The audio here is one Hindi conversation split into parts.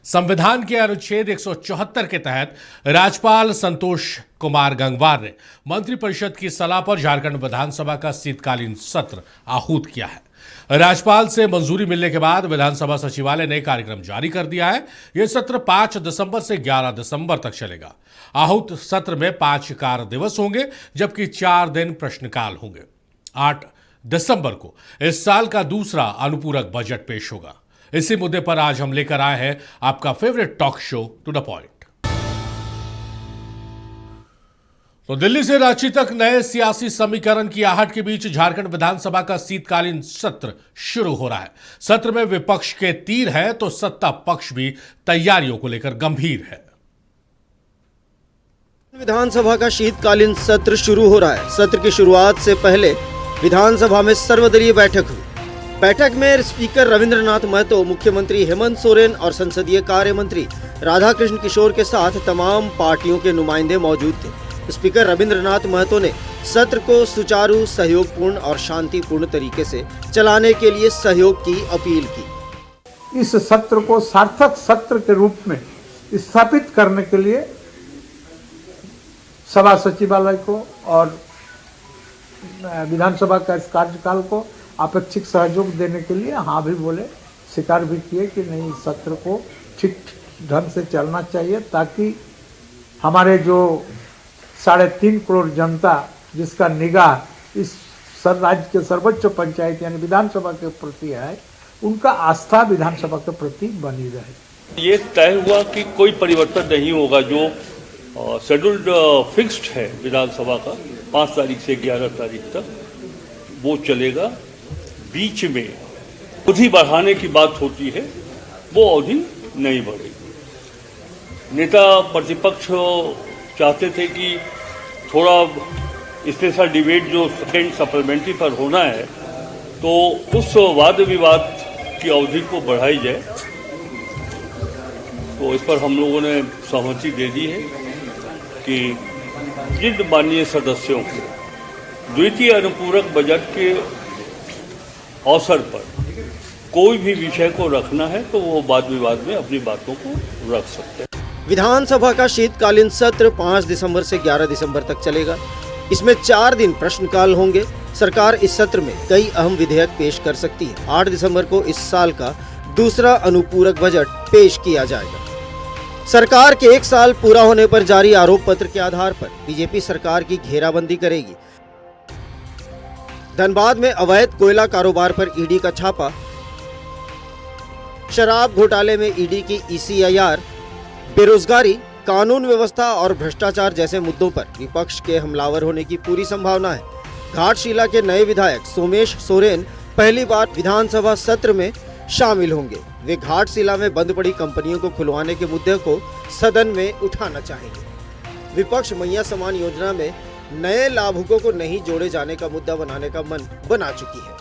संविधान के अनुच्छेद 174 के तहत राज्यपाल संतोष कुमार गंगवार ने मंत्रिपरिषद की सलाह पर झारखंड विधानसभा का शीतकालीन सत्र आहूत किया है। राज्यपाल से मंजूरी मिलने के बाद विधानसभा सचिवालय ने कार्यक्रम जारी कर दिया है। यह सत्र 5 दिसंबर से 11 दिसंबर तक चलेगा। आहूत सत्र में 5 कार्य दिवस होंगे, जबकि 4 दिन प्रश्नकाल होंगे। 8 दिसंबर को इस साल का दूसरा अनुपूरक बजट पेश होगा। इसी मुद्दे पर आज हम लेकर आए हैं आपका favourite talk show to the point. तो दिल्ली से रांची तक नए सियासी समीकरण की आहट के बीच झारखंड विधानसभा का शीतकालीन सत्र शुरू हो रहा है। सत्र में विपक्ष के तीर है तो सत्ता पक्ष भी तैयारियों को लेकर गंभीर है। विधानसभा का शीतकालीन सत्र शुरू हो रहा है। सत्र की शुरुआत से पहले विधानसभा में सर्वदलीय बैठक हुई। बैठक में स्पीकर रविंद्रनाथ महतो, मुख्यमंत्री हेमंत सोरेन और संसदीय कार्य मंत्री राधाकृष्ण किशोर के साथ तमाम पार्टियों के नुमाइंदे मौजूद थे। स्पीकर रविंद्रनाथ महतो ने सत्र को सुचारू, सहयोगपूर्ण और शांतिपूर्ण तरीके से चलाने के लिए सहयोग की अपील की। इस सत्र को सार्थक सत्र के रूप में स्थापित करने के लिए सभा सचिवालय को और विधानसभा का इस कार्यकाल को अपेक्षित सहयोग देने के लिए हाँ भी बोले, स्वीकार भी किए कि नहीं, इस सत्र को ठीक ढंग से चलना चाहिए, ताकि हमारे जो 3.5 करोड़ जनता जिसका निगाह इस राज्य के सर्वोच्च पंचायत यानी विधानसभा के प्रति है, उनका आस्था विधानसभा के प्रति बनी रहे। ये तय हुआ कि कोई परिवर्तन नहीं होगा। जो शेड्यूल्ड फिक्स्ड है विधानसभा का 5 तारीख से 11 तारीख तक, वो चलेगा। बीच में अवधि बढ़ाने की बात होती है, वो अवधि नहीं बढ़ेगी। नेता प्रतिपक्ष चाहते थे कि थोड़ा स्पेशल डिबेट जो सेकेंड सप्लीमेंट्री पर होना है, तो उस वाद विवाद की अवधि को बढ़ाई जाए। तो इस पर हम लोगों ने सहमति दे दी है कि जिन माननीय सदस्यों को द्वितीय अनुपूरक बजट के अवसर पर कोई भी विषय को रखना है, तो वो वाद विवाद में अपनी बातों को रख सकते हैं। विधानसभा का शीतकालीन सत्र 5 दिसंबर से 11 दिसंबर तक चलेगा। इसमें 4 दिन प्रश्नकाल होंगे। सरकार इस सत्र में कई अहम विधेयक पेश कर सकती है। 8 दिसंबर को इस साल का दूसरा अनुपूरक बजट पेश किया जाएगा। सरकार के 1 साल पूरा होने पर जारी आरोप पत्र के आधार पर बीजेपी सरकार की घेराबंदी करेगी। धनबाद में अवैध कोयला कारोबार पर ईडी का छापा, शराब घोटाले में ईडी की ECIR, बेरोजगारी, कानून व्यवस्था और भ्रष्टाचार जैसे मुद्दों पर विपक्ष के हमलावर होने की पूरी संभावना है। घाटशिला के नए विधायक सोमेश सोरेन पहली बार विधानसभा सत्र में शामिल होंगे। वे घाटशिला में बंद पड़ी कंपनियों को खुलवाने के मुद्दे को सदन में उठाना चाहेंगे। विपक्ष मैया समान योजना में नए लाभुकों को नहीं जोड़े जाने का मुद्दा बनाने का मन बना चुकी है।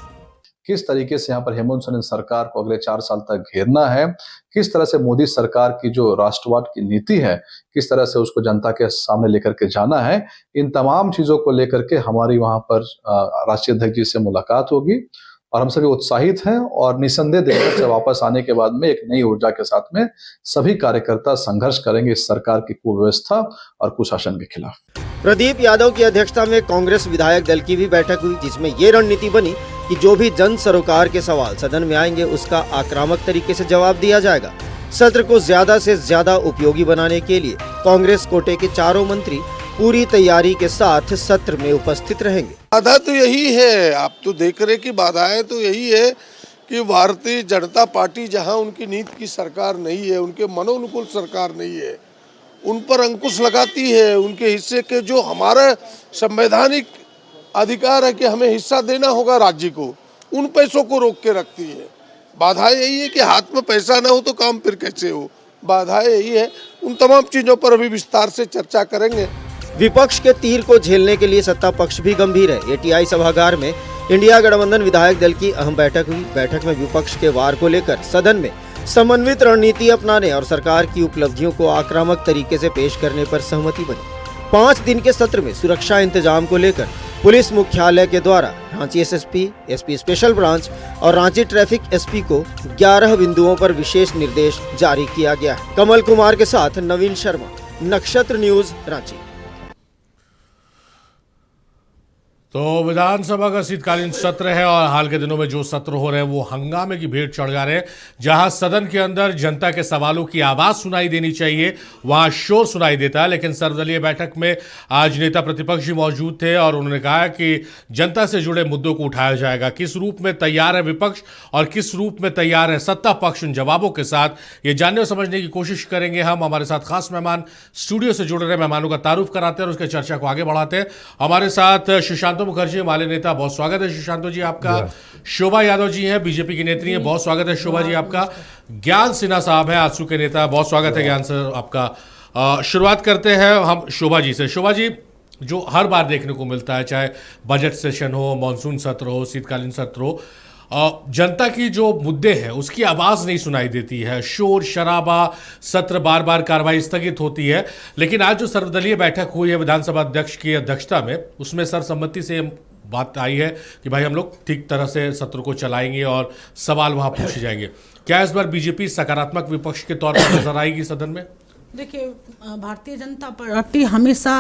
किस तरीके से यहाँ पर हेमंत सोरेन सरकार को अगले 4 साल तक घेरना है, किस तरह से मोदी सरकार की जो राष्ट्रवाद की नीति है, किस तरह से उसको जनता के सामने लेकर के जाना है, इन तमाम चीजों को लेकर के हमारी वहां पर राष्ट्रीय अध्यक्ष जी से मुलाकात होगी और हम सभी उत्साहित हैं और निसंदेह दिल्ली से वापस आने के बाद में एक नई ऊर्जा के साथ में सभी कार्यकर्ता संघर्ष करेंगे इस सरकार की कुव्यवस्था और कुशासन के खिलाफ। प्रदीप यादव की अध्यक्षता में कांग्रेस विधायक दल की भी बैठक हुई, जिसमें ये रणनीति बनी कि जो भी जन सरोकार के सवाल सदन में आएंगे उसका आक्रामक तरीके से जवाब दिया जाएगा। सत्र को ज्यादा से ज्यादा उपयोगी बनाने के लिए कांग्रेस कोटे के चारों मंत्री पूरी तैयारी के साथ सत्र में उपस्थित रहेंगे। बाधा तो यही है, आप तो देख रहे कि बाधाएं तो यही है कि भारतीय जनता पार्टी जहां उनकी नीति की सरकार नहीं है, उनके मनोनुकूल सरकार नहीं है, उन पर अंकुश लगाती है। उनके हिस्से के जो हमारा संवैधानिक अधिकार है कि हमें हिस्सा देना होगा राज्य को, उन पैसों को रोक के रखती है। बाधा यही है कि हाथ में पैसा ना हो तो काम फिर कैसे हो। बाधा यही है। उन तमाम चीजों पर अभी विस्तार से चर्चा करेंगे। विपक्ष के तीर को झेलने के लिए सत्ता पक्ष भी गंभीर है। ATI सभागार में इंडिया गठबंधन विधायक दल की अहम बैठक हुई। बैठक में विपक्ष के वार को लेकर सदन में समन्वित रणनीति अपनाने और सरकार की उपलब्धियों को आक्रामक तरीके से पेश करने पर सहमति बनी। 5 दिन के सत्र में सुरक्षा इंतजाम को लेकर पुलिस मुख्यालय के द्वारा Ranchi SSP, SP special branch और रांची ट्रैफिक एसपी को 11 बिंदुओं पर विशेष निर्देश जारी किया गया है। कमल कुमार के साथ नवीन शर्मा, नक्षत्र न्यूज, रांची। तो विधानसभा का शीतकालीन सत्र है और हाल के दिनों में जो सत्र हो रहे हैं वो हंगामे की भेंट चढ़ जा रहे हैं। जहां सदन के अंदर जनता के सवालों की आवाज सुनाई देनी चाहिए, वहां शोर सुनाई देता है। लेकिन सर्वदलीय बैठक में आज नेता प्रतिपक्ष भी मौजूद थे और उन्होंने कहा कि जनता से जुड़े मुद्दों को उठाया जाएगा। किस रूप में तैयार है विपक्ष और किस रूप में तैयार है सत्ता पक्ष, उन जवाबों के साथ ये जानने और समझने की कोशिश करेंगे हम। हमारे साथ खास मेहमान स्टूडियो से जुड़ रहे मेहमानों का तारुफ कराते हैं और उसके चर्चा को आगे बढ़ाते हैं। हमारे साथ सुशांत मुखर्जी, माले नेता, बहुत स्वागत है सुशांतो जी आपका। शोभा यादव जी हैं, बीजेपी की नेत्री हैं, बहुत स्वागत है शोभा जी आपका। ज्ञान सिन्हा साहब हैं, आजसू के नेता, बहुत स्वागत है ज्ञान सर आपका। शुरुआत करते हैं हम शोभा जी से। शोभा जी, जो हर बार देखने को मिलता है, चाहे बजट सेशन हो, मानसून सत्र हो, शीतकालीन सत्र हो, जनता की जो मुद्दे हैं उसकी आवाज़ नहीं सुनाई देती है। शोर शराबा, सत्र बार बार कार्रवाई स्थगित होती है। लेकिन आज जो सर्वदलीय बैठक हुई है विधानसभा अध्यक्ष की अध्यक्षता में, उसमें सर्वसम्मति से बात आई है कि भाई हम लोग ठीक तरह से सत्र को चलाएंगे और सवाल वहां पूछे जाएंगे। क्या इस बार बीजेपी सकारात्मक विपक्ष के तौर पर नजर आएगी सदन में? देखिए, भारतीय जनता पार्टी हमेशा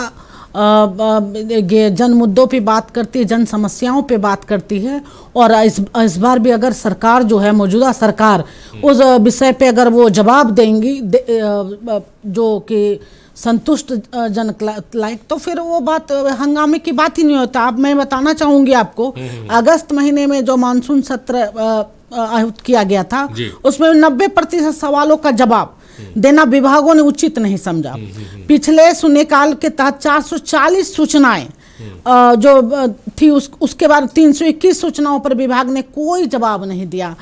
जन मुद्दों पे बात करती है, जन समस्याओं पे बात करती है। और इस बार भी अगर सरकार जो है, मौजूदा सरकार, उस विषय पे अगर वो जवाब देंगी जो कि संतुष्ट जन लायक, तो फिर वो बात हंगामे की बात ही नहीं होता। अब मैं बताना चाहूंगी आपको, अगस्त महीने में जो मानसून सत्र आहूत किया गया था, उसमें 90% सवालों का जवाब देना विभागों ने उचित नहीं समझा। पिछले शून्यकाल के तहत 440 सूचनाएं जो थी, उसके बाद 321 सूचनाओं पर विभाग ने कोई जवाब नहीं दिया।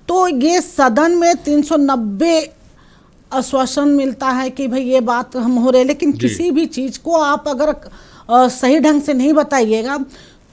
तो ये सदन में 390 आश्वासन मिलता है कि भाई ये बात हम हो रहे, लेकिन किसी भी चीज को आप अगर सही ढंग से नहीं बताइएगा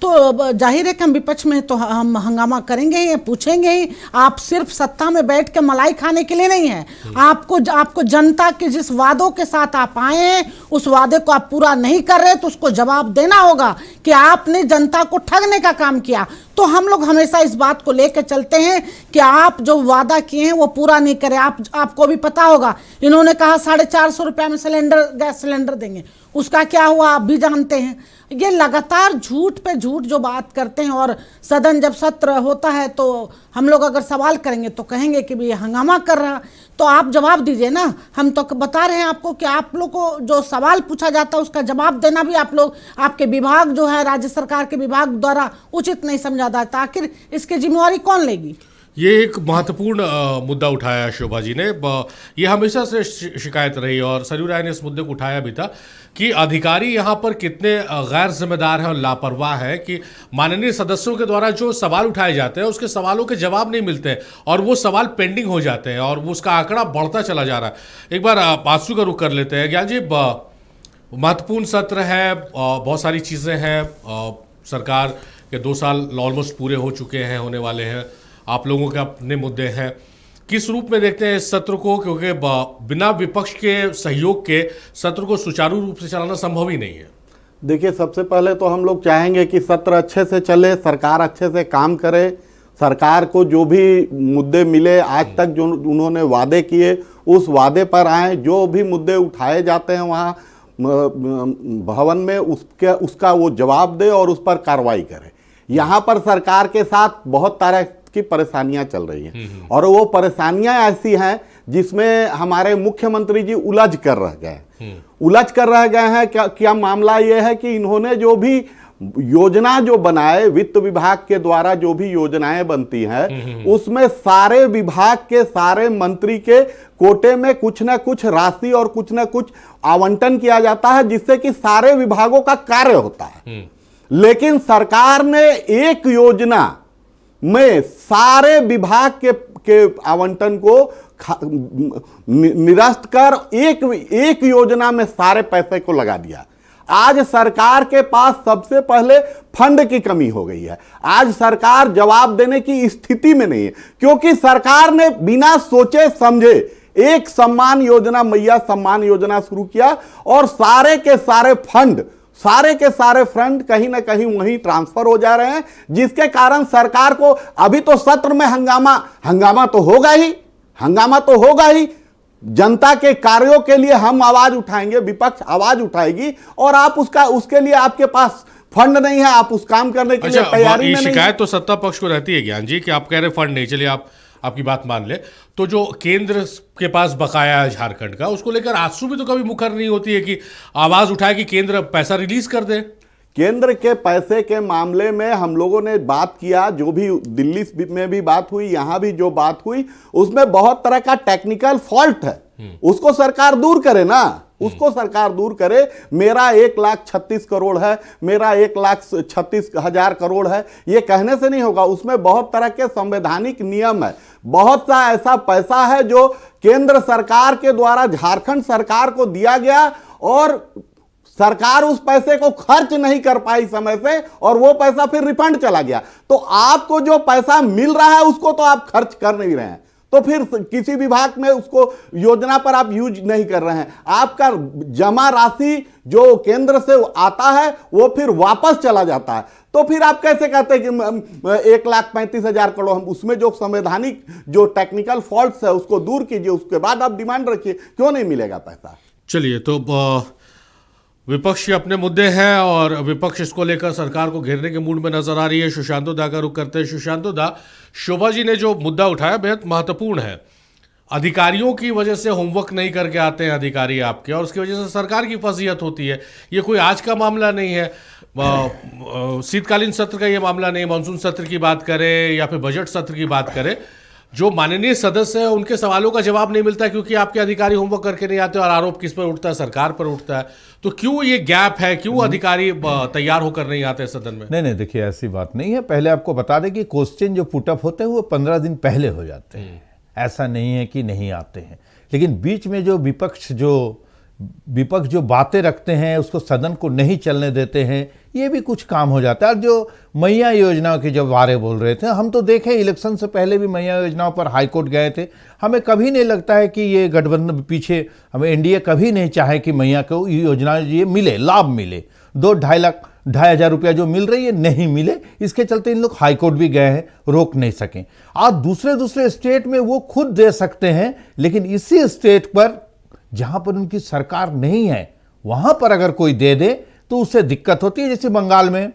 तो जाहिर है कि हम विपक्ष में तो हम हंगामा करेंगे ही, पूछेंगे ही। आप सिर्फ सत्ता में बैठ के मलाई खाने के लिए नहीं है, आपको जनता के जिस वादों के साथ आप आए हैं, उस वादे को आप पूरा नहीं कर रहे तो उसको जवाब देना होगा कि आपने जनता को ठगने का काम किया। तो हम लोग हमेशा इस बात को लेकर चलते हैं कि आप जो वादा किए हैं वो पूरा नहीं करें। आपको भी पता होगा, इन्होंने कहा 450 रुपये में गैस सिलेंडर देंगे, उसका क्या हुआ आप भी जानते हैं। ये लगातार झूठ पे झूठ जो बात करते हैं। और सदन जब सत्र होता है तो हम लोग अगर सवाल करेंगे तो कहेंगे कि ये हंगामा कर रहा, तो आप जवाब दीजिए ना। हम तो बता रहे हैं आपको कि आप लोग को जो सवाल पूछा जाता है उसका जवाब देना भी आप लोग, आपके विभाग जो है, राज्य सरकार के विभाग द्वारा उचित नहीं समझा जाता। आखिर इसकी जिम्मेवारी कौन लेगी? ये एक महत्वपूर्ण मुद्दा उठाया शोभा जी ने। ये हमेशा से शिकायत रही और सरयू राय ने इस मुद्दे को उठाया भी था कि अधिकारी यहाँ पर कितने गैर जिम्मेदार हैं और लापरवाह है कि माननीय सदस्यों के द्वारा जो सवाल उठाए जाते हैं उसके सवालों के जवाब नहीं मिलते और वो सवाल पेंडिंग हो जाते हैं और उसका आंकड़ा बढ़ता चला जा रहा है। एक बार आंसू का रुख कर लेते हैं। ज्ञान जी, महत्वपूर्ण सत्र है, बहुत सारी चीज़ें हैं, सरकार के 2 साल ऑलमोस्ट पूरे हो चुके हैं, होने वाले हैं, आप लोगों के अपने मुद्दे हैं। किस रूप में देखते हैं इस सत्र को, क्योंकि बिना विपक्ष के सहयोग के सत्र को सुचारू रूप से चलाना संभव ही नहीं है? देखिए, सबसे पहले तो हम लोग चाहेंगे कि सत्र अच्छे से चले, सरकार अच्छे से काम करे, सरकार को जो भी मुद्दे मिले आज तक जो उन्होंने वादे किए उस वादे पर आए। जो भी मुद्दे उठाए जाते हैं वहाँ भवन में उसका वो जवाब दे और उस पर कार्रवाई करे। यहाँ पर सरकार के साथ बहुत तरह की परेशानियां चल रही हैं और वो परेशानियां ऐसी हैं जिसमें हमारे मुख्यमंत्री जी उलझ कर रह गए हैं। क्या मामला ये है कि इन्होंने जो भी योजना जो बनाए, वित्त विभाग के द्वारा जो भी योजनाएं बनती हैं उसमें सारे विभाग के सारे मंत्री के कोटे में कुछ ना कुछ राशि और कुछ ना कुछ आवंटन किया जाता है जिससे कि सारे विभागों का कार्य होता है। लेकिन सरकार ने एक योजना में सारे विभाग के आवंटन को निरस्त कर एक योजना में सारे पैसे को लगा दिया। आज सरकार के पास सबसे पहले फंड की कमी हो गई है। आज सरकार जवाब देने की स्थिति में नहीं है क्योंकि सरकार ने बिना सोचे समझे एक सम्मान योजना, मैया सम्मान योजना शुरू किया और सारे के सारे फंड सारे के सारे फंड कहीं ना कहीं वहीं ट्रांसफर हो जा रहे हैं, जिसके कारण सरकार को अभी तो सत्र में हंगामा तो होगा ही। जनता के कार्यों के लिए हम आवाज उठाएंगे, विपक्ष आवाज उठाएगी, और आप उसके लिए आपके पास फंड नहीं है, आप उस काम करने के लिए तैयारी में नहीं। शिकायत तो सत्ता पक्ष को रहती है ज्ञान जी कि आप कह रहे फंड नहीं, चलिए आपकी बात मान ले, तो जो केंद्र के पास बकाया है झारखंड का, उसको लेकर आजसू भी तो कभी मुखर नहीं होती है कि आवाज उठाए कि केंद्र पैसा रिलीज कर दे। केंद्र के पैसे के मामले में हम लोगों ने बात किया, जो भी दिल्ली में भी बात हुई, यहां भी जो बात हुई, उसमें बहुत तरह का टेक्निकल फॉल्ट है, उसको सरकार दूर करे ना, उसको सरकार दूर करे। मेरा 1,36,000 करोड़ है, मेरा 1,36,000 करोड़ है, ये कहने से नहीं होगा। उसमें बहुत तरह के संवैधानिक नियम है, बहुत सा ऐसा पैसा है जो केंद्र सरकार के द्वारा झारखंड सरकार को दिया गया और सरकार उस पैसे को खर्च नहीं कर पाई समय से, और वो पैसा फिर रिफंड चला गया। तो आपको जो पैसा मिल रहा है उसको तो आप खर्च कर नहीं रहे हैं, तो फिर किसी विभाग में उसको योजना पर आप यूज नहीं कर रहे हैं। आपका जमा राशि जो केंद्र से आता है वो फिर वापस चला जाता है, तो फिर आप कैसे कहते हैं कि 1,35,000 करोड़, हम उसमें जो संवैधानिक जो टेक्निकल फॉल्ट्स है उसको दूर कीजिए, उसके बाद आप डिमांड रखिए, क्यों नहीं मिलेगा पैसा। चलिए, तो विपक्ष के अपने मुद्दे हैं और विपक्ष इसको लेकर सरकार को घेरने के मूड में नजर आ रही है। सुशांतो दा का रुख करते हैं। सुशांतो दा, शोभा जी ने जो मुद्दा उठाया बेहद महत्वपूर्ण है। अधिकारियों की वजह से होमवर्क नहीं करके आते हैं अधिकारी आपके, और उसकी वजह से सरकार की फजीहत होती है। ये कोई आज का मामला नहीं है, शीतकालीन सत्र का ये मामला नहीं, मानसून सत्र की बात करें या फिर बजट सत्र की बात करें, जो माननीय सदस्य है उनके सवालों का जवाब नहीं मिलता क्योंकि आपके अधिकारी होमवर्क करके नहीं आते, और आरोप किस पर उठता है? सरकार पर उठता है। तो क्यों ये गैप है, क्यों अधिकारी तैयार होकर नहीं आते सदन में? नहीं, देखिए ऐसी बात नहीं है। पहले आपको बता दें कि क्वेश्चन जो पुटअप होते हैं वो 15 दिन पहले हो जाते हैं, ऐसा नहीं है कि नहीं आते हैं। लेकिन बीच में जो विपक्ष जो बातें रखते हैं उसको सदन को नहीं चलने देते हैं, ये भी कुछ काम हो जाता है। और जो मैया योजनाओं के जब बारे बोल रहे थे, हम तो देखें इलेक्शन से पहले भी मैया योजनाओं पर हाईकोर्ट गए थे। हमें कभी नहीं लगता है कि ये गठबंधन पीछे, हमें एनडीए कभी नहीं चाहे कि मैया को योजना ये मिले, लाभ मिले। 2-2.5 रुपया जो मिल रही है नहीं मिले, इसके चलते इन लोग हाईकोर्ट भी गए हैं, रोक नहीं सकें। आज दूसरे स्टेट में वो खुद दे सकते हैं, लेकिन इसी स्टेट पर जहां पर उनकी सरकार नहीं है वहां पर अगर कोई दे दे तो उससे दिक्कत होती है। जैसे बंगाल में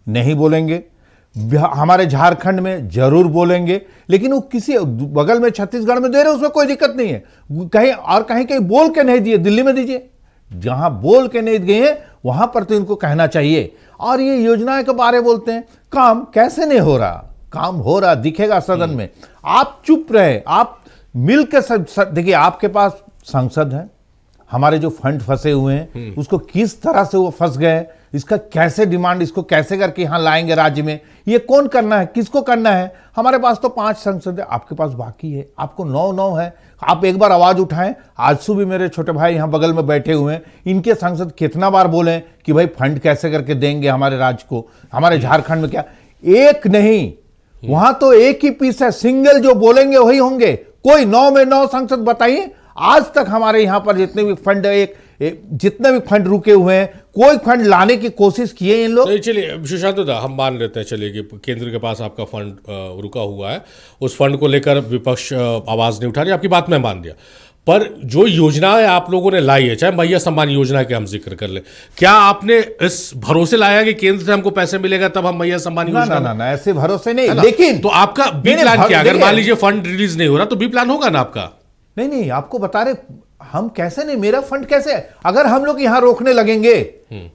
नहीं बोलेंगे, हमारे झारखंड में जरूर बोलेंगे, लेकिन वो किसी बगल में छत्तीसगढ़ में दे रहे उसमें कोई दिक्कत नहीं है। कहीं बोल के नहीं दिए, दिल्ली में दीजिए। जहां बोल के नहीं गए वहां पर तो इनको कहना चाहिए। और ये योजनाएं के बारे बोलते हैं, काम कैसे नहीं हो रहा? काम हो रहा दिखेगा सदन में। आप चुप रहे, आप मिल के देखिए, आपके पास सांसद है, हमारे जो फंड फंसे हुए हैं उसको किस तरह से वो फंस गए, इसका कैसे डिमांड, इसको कैसे करके यहां लाएंगे राज्य में, ये कौन करना है, किसको करना है? हमारे पास तो 5 सांसद है, आपके पास बाकी है, आपको 9 है। आप एक बार आवाज उठाएं। आजसू भी मेरे छोटे भाई यहां बगल में बैठे हुए हैं, इनके सांसद कितना बार बोले कि भाई फंड कैसे करके देंगे हमारे राज्य को, हमारे झारखंड में क्या? एक नहीं, वहां तो एक ही पीस है, सिंगल जो बोलेंगे वही होंगे। कोई 9 में 9 सांसद बताइए। आज तक हमारे यहां पर जितने भी फंड जितने भी फंड रुके हुए हैं, कोई फंड लाने की कोशिश किए इन लोग? चलिए सुशांतो दा, हम मान लेते हैं चलिए कि केंद्र के पास आपका फंड रुका हुआ है, उस फंड को लेकर विपक्ष आवाज नहीं उठा रही, आपकी बात मैं मान दिया। पर जो योजनाएं आप लोगों ने लाई है, चाहे मैया सम्मान योजना के हम जिक्र कर ले, क्या आपने इस भरोसे लाया कि केंद्र से हमको पैसे मिलेगा तब हम मैया सम्मान योजना? ना, ऐसे भरोसे नहीं। लेकिन तो आपका बी प्लान क्या? अगर मान लीजिए फंड रिलीज नहीं हो रहा तो बी प्लान होगा ना आपका? नहीं, आपको बता रहे हम कैसे नहीं, मेरा फंड कैसे? अगर हम लोग यहां रोकने लगेंगे,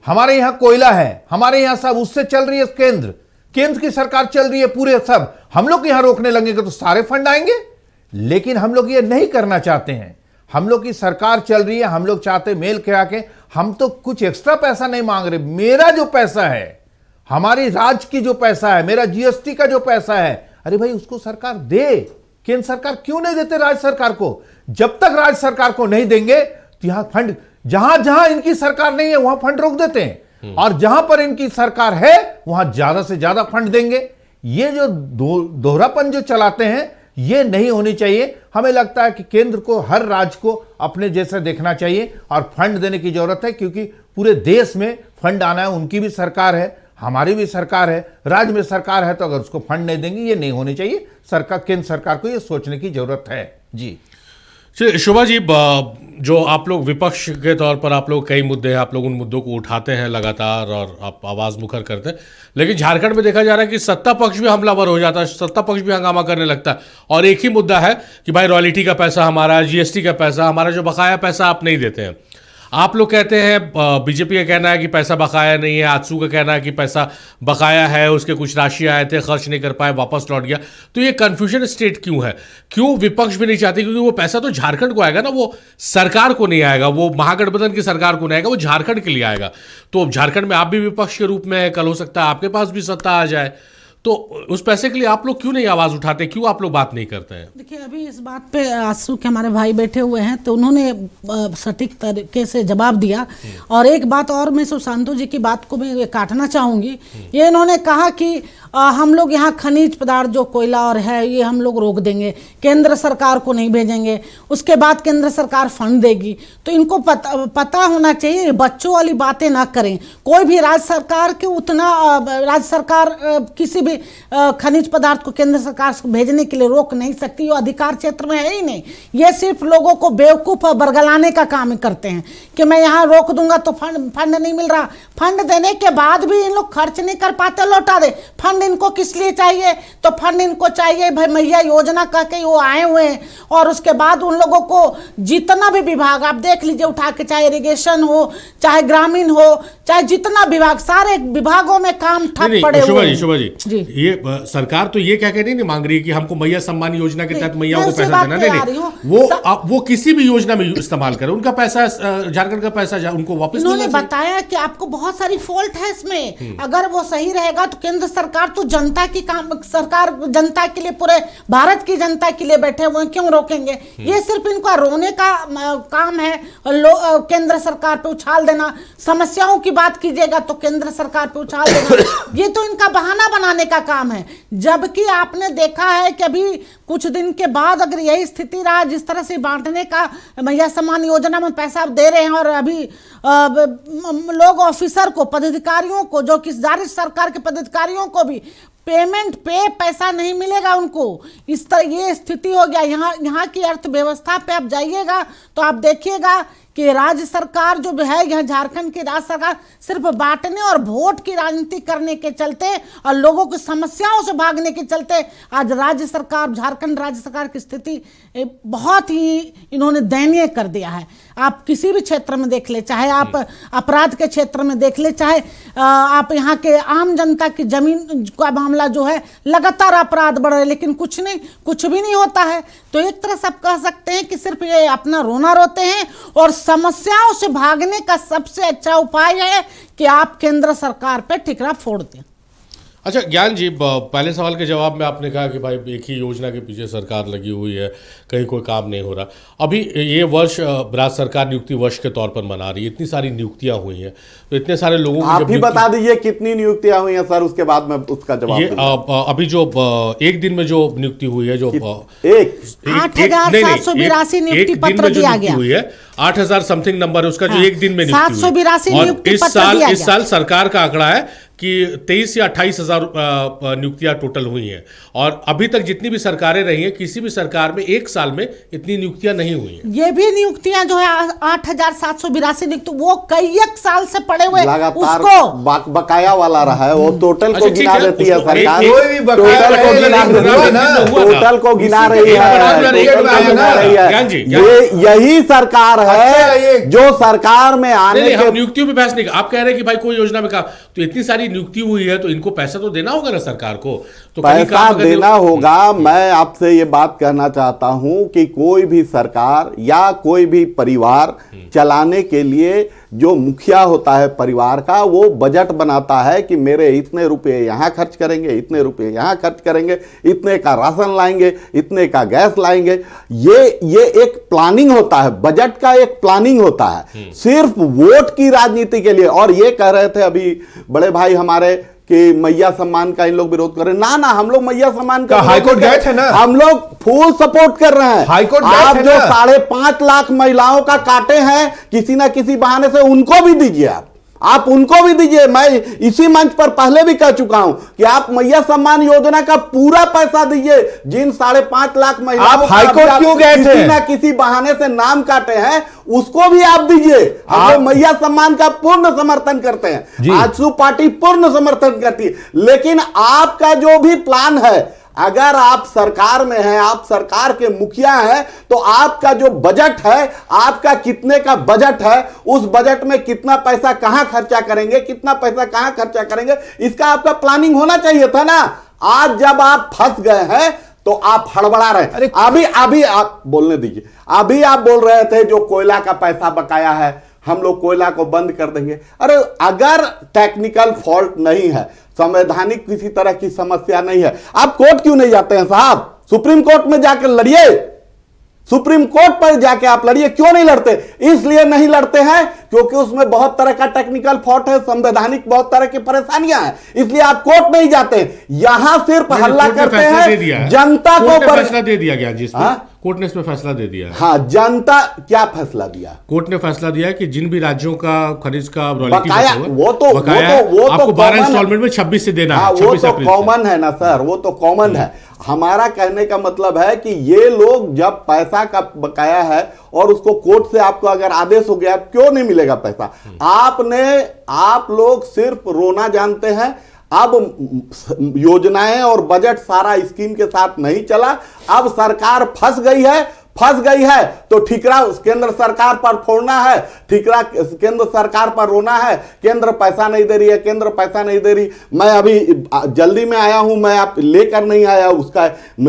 हमारे यहां कोयला है, हमारे यहां सब उससे चल रही है, केंद्र की सरकार चल रही है पूरे, सब हम लोग यहां रोकने लगेंगे तो सारे फंड आएंगे। लेकिन हम लोग ये नहीं करना चाहते हैं। हम लोग की सरकार चल रही है, हम लोग चाहते मेल करा के, हम तो कुछ एक्स्ट्रा पैसा नहीं मांग रहे। मेरा जो पैसा है, हमारी राज्य की जो पैसा है, मेरा जीएसटी का जो पैसा है, अरे भाई उसको सरकार दे। केंद्र सरकार क्यों नहीं देते राज्य सरकार को? जब तक राज्य सरकार को नहीं देंगे तो यहां फंड, जहां इनकी सरकार नहीं है वहां फंड रोक देते हैं, और जहां पर इनकी सरकार है वहां ज्यादा से ज्यादा फंड देंगे। ये जो दोहरापन जो चलाते हैं ये नहीं होनी चाहिए। हमें लगता है कि केंद्र को, हर राज्य को अपने जैसा देखना चाहिए और फंड देने की जरूरत है, क्योंकि पूरे देश में फंड आना है, उनकी भी सरकार है, हमारी भी सरकार है, राज्य में सरकार है, तो अगर उसको फंड नहीं देंगे, ये नहीं होनी चाहिए। सरकार, केंद्र सरकार को ये सोचने की जरूरत है। जी शोभा जी, जो आप लोग विपक्ष के तौर पर आप लोग कई मुद्दे हैं, आप लोग उन मुद्दों को उठाते हैं लगातार और आप आवाज़ मुखर करते हैं, लेकिन झारखंड में देखा जा रहा है कि सत्ता पक्ष भी हमलावर हो जाता है, सत्ता पक्ष भी हंगामा करने लगता है और एक ही मुद्दा है कि भाई रॉयल्टी का पैसा हमारा, जीएसटी का पैसा हमारा, जो बकाया पैसा आप नहीं देते हैं। आप लोग कहते हैं, बीजेपी का कहना है कि पैसा बकाया नहीं है, आजसू का कहना है कि पैसा बकाया है, उसके कुछ राशि आए थे, खर्च नहीं कर पाए, वापस लौट गया। तो ये कन्फ्यूजन स्टेट क्यों है? क्यों विपक्ष भी नहीं चाहती? क्योंकि वो पैसा तो झारखंड को आएगा ना, वो सरकार को नहीं आएगा, वो महागठबंधन की सरकार को नहीं आएगा, वो झारखंड के लिए आएगा। तो झारखंड में आप भी विपक्ष के रूप में, कल हो सकता है आपके पास भी सत्ता आ जाए, तो उस पैसे के लिए आप लोग क्यों नहीं आवाज उठाते, क्यों आप लोग बात नहीं करते हैं? देखिए, अभी इस बात पे आंसू के हमारे भाई बैठे हुए हैं, तो उन्होंने सटीक तरीके से जवाब दिया। और एक बात और, मैं सुशांतु जी की बात को मैं काटना चाहूँगी। ये इन्होंने कहा कि हम लोग यहाँ खनिज पदार्थ जो कोयला और है, ये हम लोग रोक देंगे, केंद्र सरकार को नहीं भेजेंगे, उसके बाद केंद्र सरकार फंड देगी। तो इनको पता होना चाहिए, बच्चों वाली बातें ना करें। कोई भी राज्य सरकार के उतना, राज्य सरकार किसी भी खनिज पदार्थ को केंद्र सरकार को भेजने के लिए रोक नहीं सकती, वो अधिकार क्षेत्र में है ही नहीं। ये सिर्फ लोगों को बेवकूफ़ और बरगलाने का काम करते हैं कि मैं यहाँ रोक दूंगा तो फंड नहीं मिल रहा। फंड देने के बाद भी इन लोग खर्च नहीं कर पाते, लौटा दे। फंड इनको किस लिए चाहिए? तो फंड इनको चाहिए भाई मैया योजना कह के वो आए हुए हैं, और उसके बाद उन लोगों को जितना भी विभाग आप देख लीजिए उठा के, चाहे इरिगेशन हो, चाहे ग्रामीण हो, चाहे जितना विभाग, सारे विभागों में काम ठप पड़े हुए हैं। शोभा जी, ये सरकार तो ये क्या कह रही नहीं मांग रही कि हमको मैया सम्मान योजना के तहत मैया को पैसा देना, नहीं, वो किसी भी योजना में इस्तेमाल करें, उनका पैसा, झारखंड का पैसा उनको वापस। उन्होंने बताया कि आपको बहुत सारी फॉल्ट है इसमें, अगर वो सही रहेगा तो केंद्र सरकार तो जनता की काम, सरकार जनता के लिए, पूरे भारत की जनता के लिए बैठे हुए, क्यों रोकेंगे? ये सिर्फ इनका रोने का काम है, केंद्र सरकार पे उछाल देना। समस्याओं की बात कीजिएगा तो केंद्र सरकार पे उछाल देना, ये तो इनका बहाना बनाने का काम है। जबकि आपने देखा है कि अभी कुछ दिन के बाद अगर यही स्थिति रहा, जिस तरह से बांटने का, मैया सम्मान योजना में पैसा दे रहे हैं, और अभी लोग ऑफिसर को, पदाधिकारियों को, जो कि राज्य सरकार के पदाधिकारियों को भी पेमेंट पे पैसा नहीं मिलेगा उनको, इस तरह ये स्थिति हो गया। यहाँ की अर्थव्यवस्था पे आप जाइएगा तो आप देखिएगा कि राज्य सरकार जो है, यहाँ झारखंड की राज्य सरकार सिर्फ बांटने और वोट की राजनीति करने के चलते और लोगों की समस्याओं से भागने के चलते आज राज्य सरकार, झारखंड राज्य सरकार की स्थिति बहुत ही इन्होंने दयनीय कर दिया है। आप किसी भी क्षेत्र में देख ले, चाहे आप अपराध के क्षेत्र में देख ले, चाहे आप यहाँ के आम जनता की जमीन का मामला जो है, लगातार अपराध बढ़ रहे, लेकिन कुछ भी नहीं होता है। तो एक तरह से आप कह सकते हैं कि सिर्फ ये अपना रोना रोते हैं, और समस्याओं से भागने का सबसे अच्छा उपाय है कि आप केंद्र सरकार पे ठिकरा फोड़ दें। अच्छा ज्ञान जी, पहले सवाल के जवाब में आपने कहा कि भाई एक ही योजना के पीछे सरकार लगी हुई है, कहीं कोई काम नहीं हो रहा। अभी ये वर्ष राज्य सरकार नियुक्ति वर्ष के तौर पर मना रही है, इतनी सारी नियुक्तियां हुई हैं, तो इतने सारे लोगों को आप भी बता दीजिए कितनी नियुक्तियां हुई हैं सर, उसके बाद मैं उसका जवाब। ये अभी जो एक दिन में जो नियुक्ति हुई है, जो 8,782 नियुक्ति पत्र दिया गया हुई है, 8,000 समथिंग नंबर है उसका, जो एक दिन में नियुक्ति हुई। 782 नियुक्ति पत्र दिया गया। इस साल सरकार का आंकड़ा है कि 23 या 28,000 नियुक्तियां टोटल हुई हैं, और अभी तक जितनी भी सरकारें रही हैं, किसी भी सरकार में एक साल में इतनी नियुक्तियां नहीं हुई हैं। ये भी नियुक्तियां जो है 8,782 नियुक्ति, वो कई एक साल से पड़े हुए उसको बकाया वाला रहा है, वो टोटल को गिना देती है सरकार, टोटल को गिना रही है। यही सरकार है जो सरकार में आने के, नियुक्तियों पे बहस नहीं। आप कह रहे हैं कि भाई कोई योजना में काम, तो इतनी सारी नियुक्ति हुई है तो इनको पैसा तो देना होगा ना सरकार को, तो पैसा देना होगा। मैं आपसे ये बात कहना चाहता हूं कि कोई भी सरकार या कोई भी परिवार चलाने के लिए जो मुखिया होता है परिवार का, वो बजट बनाता है कि मेरे इतने रुपए यहां खर्च करेंगे, इतने रुपए यहां खर्च करेंगे, इतने का राशन लाएंगे, इतने का गैस लाएंगे। ये एक प्लानिंग होता है, बजट का एक प्लानिंग होता है, सिर्फ वोट की राजनीति के लिए। और ये कह रहे थे अभी बड़े भाई हमारे कि मैया सम्मान का इन लोग विरोध कर रहे हैं। ना हम लोग मैया सम्मान का हाईकोर्ट गए थे ना, हम लोग फुल सपोर्ट कर रहे हैं। हाईकोर्ट आप जो 5.5 लाख महिलाओं का काटे हैं, किसी ना किसी बहाने से उनको भी दीजिए आप। आप उनको भी दीजिए। मैं इसी मंच पर पहले भी कह चुका हूं कि आप मैया सम्मान योजना का पूरा पैसा दीजिए। जिन 5.5 लाख महिलाओं आप हाईकोर्ट क्यों गए थे? किसी ना किसी बहाने से नाम काटे हैं, उसको भी आप दीजिए। हम लोग मैया सम्मान का पूर्ण समर्थन करते हैं, आजसू पार्टी पूर्ण समर्थन करती है। लेकिन आपका जो भी प्लान है, अगर आप सरकार में हैं, आप सरकार के मुखिया हैं, तो आपका जो बजट है, आपका कितने का बजट है, उस बजट में कितना पैसा कहां खर्चा करेंगे, कितना पैसा कहां खर्चा करेंगे, इसका आपका प्लानिंग होना चाहिए था ना। आज जब आप फंस गए हैं तो आप हड़बड़ा रहे। अभी आप बोलने दीजिए। अभी आप बोल रहे थे जो कोयला का पैसा बकाया है, हम लोग कोयला को बंद कर देंगे। अरे अगर टेक्निकल फॉल्ट नहीं है, संवैधानिक किसी तरह की समस्या नहीं है, आप कोर्ट क्यों नहीं जाते हैं साहब? सुप्रीम कोर्ट में जाकर लड़िए, सुप्रीम कोर्ट पर जाके आप लड़िए। क्यों नहीं लड़ते? इसलिए नहीं लड़ते हैं क्योंकि उसमें बहुत तरह का टेक्निकल फॉल्ट है, संवैधानिक बहुत तरह की परेशानियां हैं, इसलिए आप कोर्ट नहीं जाते। यहां सिर्फ हल्ला करते हैं, जनता को फैसला दे दिया गया जिस कोर्ट ने इसमें फैसला दे दिया। हाँ, जनता क्या फैसला दिया? कोर्ट ने फैसला दिया कि जिन भी राज्यों का खनिज का बकाया, वो तो आपको 12 इंस्टॉलमेंट में 26 से देना है। वो तो कॉमन है ना सर, वो तो कॉमन है। हमारा कहने का मतलब है कि ये लोग जब पैसा का बकाया है और उसको कोर्ट से आपको अगर आदेश हो गया, क्यों नहीं मिलेगा पैसा? आप लोग सिर्फ रोना जानते हैं। अब योजनाएं और बजट सारा स्कीम के साथ नहीं चला। अब सरकार फंस गई है तो ठिकरा केंद्र सरकार पर फोड़ना है, ठिकरा केंद्र सरकार पर रोना है। केंद्र पैसा नहीं दे रही है, केंद्र पैसा नहीं दे रही। मैं अभी जल्दी में आया हूं, मैं आप लेकर नहीं आया उसका।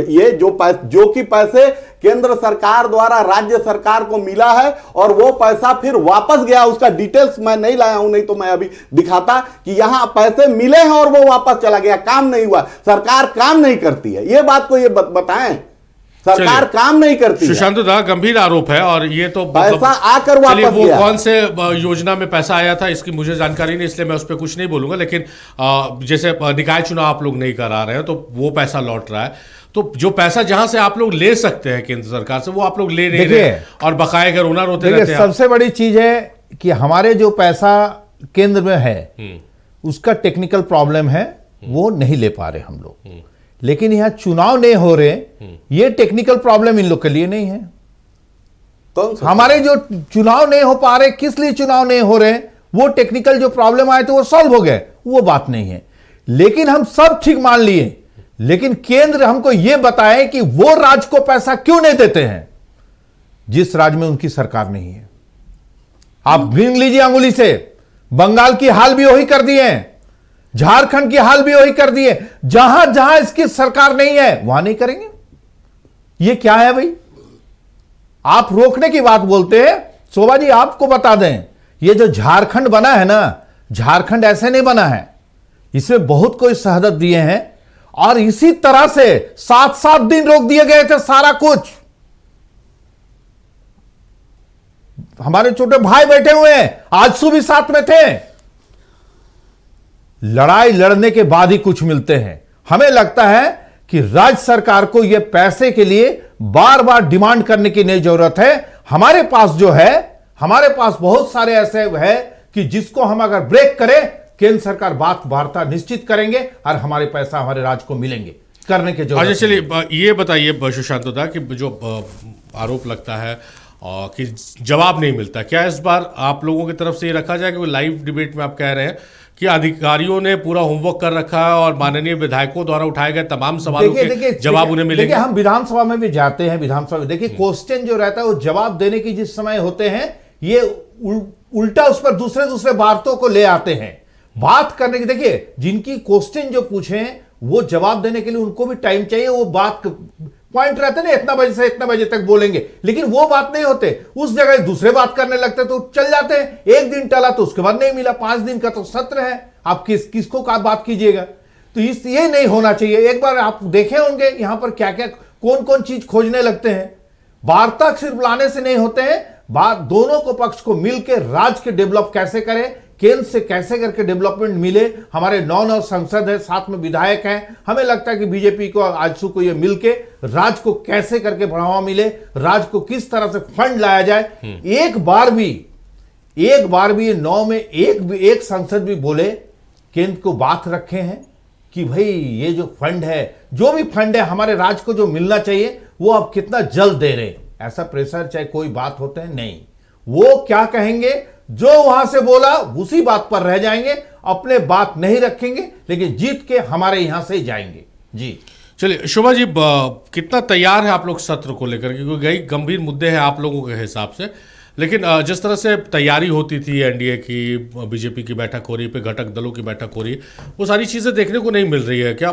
ये जो कि पैसे केंद्र सरकार द्वारा राज्य सरकार को मिला है और वो पैसा फिर वापस गया, उसका डिटेल्स मैं नहीं लाया हूं, नहीं तो मैं अभी दिखाता कि यहां पैसे मिले हैं और वो वापस चला गया, काम नहीं हुआ। सरकार काम नहीं करती है, ये बात को ये बताएं। सरकार काम नहीं करती। सुशांत दा, गंभीर आरोप है और ये तो पैसा आकर वापस वो गया। कौन से योजना में पैसा आया था इसकी मुझे जानकारी नहीं, इसलिए मैं उस पर कुछ नहीं बोलूंगा। लेकिन जैसे निकाय चुनाव आप लोग नहीं करा रहे हैं तो वो पैसा लौट रहा है, तो जो पैसा जहां से आप लोग ले सकते हैं केंद्र सरकार से, वो आप लोग ले नहीं रहे और बकाए का रोना रोते रहते हैं। सबसे बड़ी चीज है कि हमारे जो पैसा केंद्र में है उसका टेक्निकल प्रॉब्लम है, वो नहीं ले पा रहे हम लोग। लेकिन यहां चुनाव नहीं हो रहे, ये टेक्निकल प्रॉब्लम इन लोग के लिए नहीं है। तो हमारे जो चुनाव नहीं हो पा रहे, किस लिए चुनाव नहीं हो रहे, वो टेक्निकल जो प्रॉब्लम आए थे वो सॉल्व हो गए, वो बात नहीं है। लेकिन हम सब ठीक मान लिए, लेकिन केंद्र हमको यह बताए कि वो राज्य को पैसा क्यों नहीं देते हैं जिस राज्य में उनकी सरकार नहीं है। आप गिन लीजिए अंगुली से, बंगाल की हाल भी वही कर दिए हैं, झारखंड की हाल भी वही कर दिए। जहां जहां इसकी सरकार नहीं है वहां नहीं करेंगे। ये क्या है भाई? आप रोकने की बात बोलते हैं। शोभा जी आपको बता दें, ये जो झारखंड बना है ना, झारखंड ऐसे नहीं बना है, इसमें बहुत कोई शहादत दिए हैं और इसी तरह से 7-7 दिन रोक दिए गए थे सारा कुछ। हमारे छोटे भाई बैठे हुए हैं, आजसू भी साथ में थे। लड़ाई लड़ने के बाद ही कुछ मिलते हैं। हमें लगता है कि राज्य सरकार को यह पैसे के लिए बार बार डिमांड करने की नहीं जरूरत है। हमारे पास जो है, हमारे पास बहुत सारे ऐसे है कि जिसको हम अगर ब्रेक करें, केंद्र सरकार वार्ता निश्चित करेंगे और हमारे पैसा हमारे राज्य को मिलेंगे। करने के जरूरत। अच्छा, चलिए ये बताइए सुशांत दा कि जो आरोप लगता है कि जवाब नहीं मिलता, क्या इस बार आप लोगों की तरफ से ये रखा जाए कि वो लाइव डिबेट में आप कह रहे हैं कि अधिकारियों ने पूरा होमवर्क कर रखा है और माननीय विधायकों द्वारा उठाए गए तमाम सवालों के जवाब उन्हें मिलेंगे? हम विधानसभा में भी जाते हैं, विधानसभा में देखिए क्वेश्चन जो रहता है वो जवाब देने की जिस समय होते हैं, ये उल्टा उस पर दूसरे बातों को ले आते हैं बात करने की। देखिए जिनकी क्वेश्चन जो पूछे वो जवाब देने के लिए उनको भी टाइम चाहिए, वो बात पॉइंट रहते ना, इतना बजे से इतना बजे तक बोलेंगे, लेकिन वो बात नहीं होते। उस जगह दूसरे बात करने लगते तो चल जाते हैं। एक दिन टला तो उसके बाद नहीं मिला, 5 दिन का तो सत्र है, आप किसको का बात कीजिएगा? तो ये नहीं होना चाहिए। एक बार आप देखे होंगे यहां पर क्या क्या कौन कौन चीज खोजने लगते हैं। वार्ता सिर्फ लाने से नहीं होते हैं, बात दोनों को पक्ष को मिलकर राज्य के डेवलप कैसे करें, केंद्र से कैसे करके डेवलपमेंट मिले। हमारे 9 सांसद है, साथ में विधायक हैं। हमें लगता है कि बीजेपी को, आजसू को ये मिलके राज्य को कैसे करके बढ़ावा मिले, राज्य को किस तरह से फंड लाया जाए। एक बार भी एक बार भी 9 में एक सांसद भी बोले केंद्र को बात रखे हैं कि भाई ये जो फंड है, जो भी फंड है हमारे राज्य को जो मिलना चाहिए वो आप कितना जल्द दे रहे हैं, ऐसा प्रेशर चाहे कोई बात होते हैं नहीं। वो क्या कहेंगे, जो वहां से बोला उसी बात पर रह जाएंगे, अपने बात नहीं रखेंगे, लेकिन जीत के हमारे यहां से ही जाएंगे। जी चलिए शोभा जी, कितना तैयार है आप लोग सत्र को लेकर, क्योंकि कई गंभीर मुद्दे हैं आप लोगों के हिसाब से, लेकिन जिस तरह से तैयारी होती थी एनडीए की, बीजेपी की बैठक हो रही है, पे घटक दलों की बैठक हो रही है, वो सारी चीज़ें देखने को नहीं मिल रही है क्या?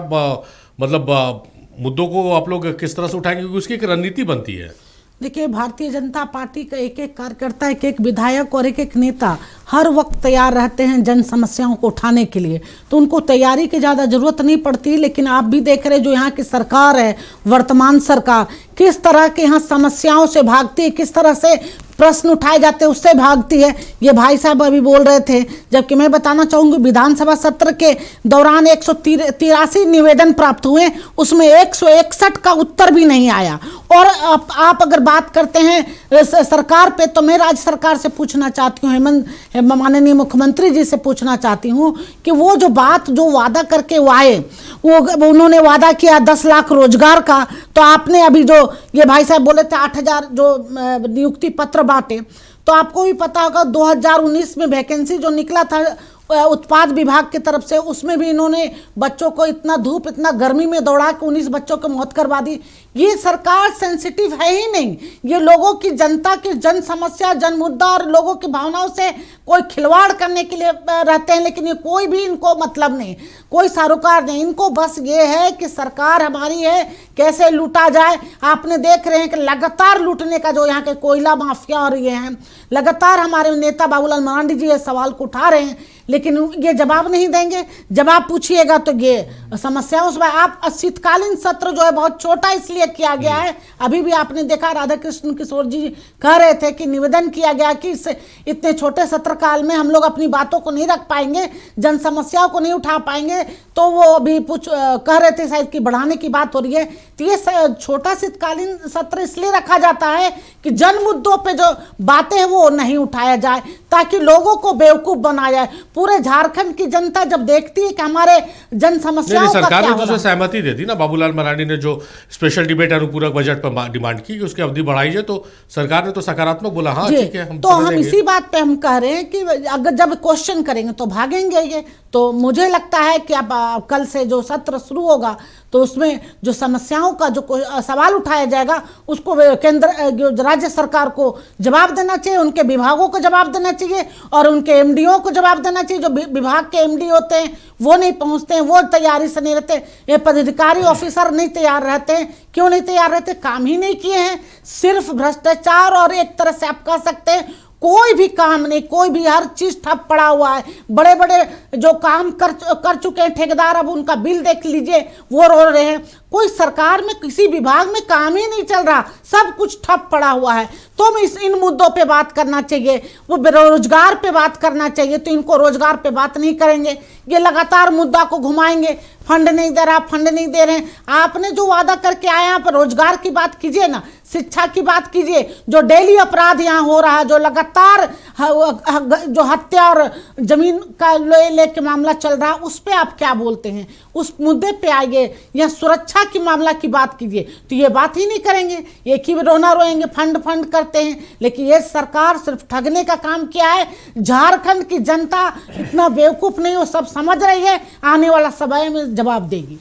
मतलब मुद्दों को आप लोग किस तरह से उठाएंगे, क्योंकि उसकी एक रणनीति बनती है। देखिए, भारतीय जनता पार्टी का एक एक कार्यकर्ता, एक एक विधायक और एक एक नेता हर वक्त तैयार रहते हैं जन समस्याओं को उठाने के लिए, तो उनको तैयारी की ज़्यादा ज़रूरत नहीं पड़ती। लेकिन आप भी देख रहे हैं जो यहाँ की सरकार है, वर्तमान सरकार, किस तरह के यहाँ समस्याओं से भागती है, किस तरह से प्रश्न उठाए जाते हैं उससे भागती है। ये भाई साहब अभी बोल रहे थे, जबकि मैं बताना चाहूँगी विधानसभा सत्र के दौरान 183 निवेदन प्राप्त हुए, उसमें 161 का उत्तर भी नहीं आया। और आप अगर बात करते हैं सरकार पे, तो मैं राज्य सरकार से पूछना चाहती हूँ, माननीय मुख्यमंत्री जी से पूछना चाहती हूँ कि वो जो बात जो वादा करके वो आए, वो उन्होंने वादा किया 10 लाख रोजगार का, तो आपने अभी जो ये भाई साहब बोले थे 8,000 जो नियुक्ति पत्र बांटे, तो आपको भी पता होगा 2019 में वैकेंसी जो निकला था उत्पाद विभाग की तरफ से, उसमें भी इन्होंने बच्चों को इतना धूप इतना गर्मी में दौड़ा के 19 बच्चों की मौत करवा दी। ये सरकार सेंसिटिव है ही नहीं, ये लोगों की, जनता की जन समस्या, जन मुद्दा और लोगों की भावनाओं से कोई खिलवाड़ करने के लिए रहते हैं। लेकिन ये कोई भी इनको मतलब नहीं, कोई सारोकार नहीं, इनको बस ये है कि सरकार हमारी है, कैसे लूटा जाए। आपने देख रहे हैं कि लगातार लूटने का जो यहाँ के कोयला माफिया और ये हैं, लगातार हमारे नेता बाबूलाल मरांडी जी ये सवाल को उठा रहे हैं, लेकिन ये जवाब नहीं देंगे। जवाब पूछिएगा तो ये समस्याओं से आप शीतकालीन सत्र जो है बहुत छोटा इसलिए किया गया है। अभी भी आपने देखा राधाकृष्ण किशोर जी कह रहे थे कि निवेदन किया गया कि इस इतने छोटे सत्र काल में हम लोग अपनी बातों को नहीं रख पाएंगे, जन समस्याओं को नहीं उठा पाएंगे, तो वो अभी कह रहे थे शायद कि बढ़ाने की बात हो रही है। तो ये छोटा शीतकालीन सत्र इसलिए रखा जाता है कि जन मुद्दों पे जो बातें हैं वो नहीं उठाया जाए, ताकि लोगों को बेवकूफ बनाया जाए। पूरे झारखंड की जनता जब देखती है कि हमारे जन समस्याओं का सरकार क्या ने तो सहमति दे दी ना, बाबूलाल मरांडी ने जो स्पेशल डिबेट अनुपूरक बजट पर डिमांड की कि उसकी अवधि बढ़ाई जाए, तो सरकार ने तो सकारात्मक बोला, हाँ ठीक है। तो हम इसी बात पे हम कह रहे हैं कि अगर जब क्वेश्चन करेंगे तो भागेंगे ये। तो मुझे लगता है कि अब कल से जो सत्र शुरू होगा तो उसमें जो समस्याओं का जो सवाल उठाया जाएगा उसको केंद्र जो राज्य सरकार को जवाब देना चाहिए, उनके विभागों को जवाब देना चाहिए और उनके एमडीओ को जवाब देना चाहिए। जो विभाग के एमडी होते हैं वो नहीं पहुंचते हैं, वो तैयारी से नहीं रहते, ये पदाधिकारी ऑफिसर नहीं तैयार रहते हैं। क्यों नहीं तैयार रहते? काम ही नहीं किए हैं, सिर्फ भ्रष्टाचार और एक तरह से आप कह सकते हैं कोई भी काम नहीं, कोई भी, हर चीज ठप पड़ा हुआ है। बड़े बड़े जो काम कर चुके हैं ठेकेदार, अब उनका बिल देख लीजिए, वो रो रहे हैं। कोई सरकार में किसी विभाग में काम ही नहीं चल रहा, सब कुछ ठप पड़ा हुआ है। तो इन मुद्दों पे बात करना चाहिए, वो बेरोजगार पे बात करना चाहिए, तो इनको रोजगार पे बात नहीं करेंगे, ये लगातार मुद्दा को घुमाएंगे। फंड नहीं दे रहा, फंड नहीं दे रहे। आपने जो वादा करके आए यहाँ पर रोजगार की बात कीजिए ना, शिक्षा की बात कीजिए। जो डेली अपराध यहाँ हो रहा है, जो लगातार जो हत्या और जमीन का लेके मामला चल रहा है, उस पर आप क्या बोलते हैं? उस मुद्दे पे आइए, या सुरक्षा की मामला की बात कीजिए। तो ये बात ही नहीं करेंगे, एक ही रोना रोएंगे, फंड फंड करते हैं। लेकिन ये सरकार सिर्फ ठगने का काम किया है। झारखंड की जनता इतना बेवकूफ नहीं, वो सब समझ रही है, आने वाला समय में जवाब देगी।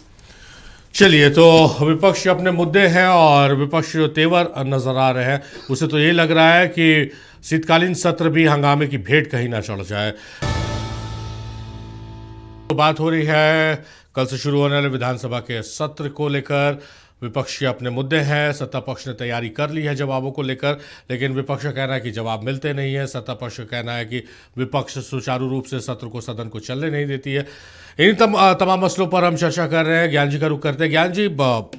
चलिए, तो विपक्ष अपने मुद्दे हैं और विपक्ष जो तेवर नजर आ रहे हैं, उसे तो ये लग रहा है कि शीतकालीन सत्र भी हंगामे की भेंट कहीं ना चढ़ जाए। तो बात हो रही है कल से शुरू होने वाले विधानसभा के सत्र को लेकर। विपक्ष के अपने मुद्दे हैं, सत्ता पक्ष ने तैयारी कर ली है जवाबों को लेकर, लेकिन विपक्ष का कहना है कि जवाब मिलते नहीं है। सत्ता पक्ष का कहना है कि विपक्ष सुचारू रूप से सत्र को, सदन को चलने नहीं देती है। इन तमाम मसलों पर हम चर्चा कर रहे हैं। ज्ञान जी का रुख करते हैं। ज्ञान जी,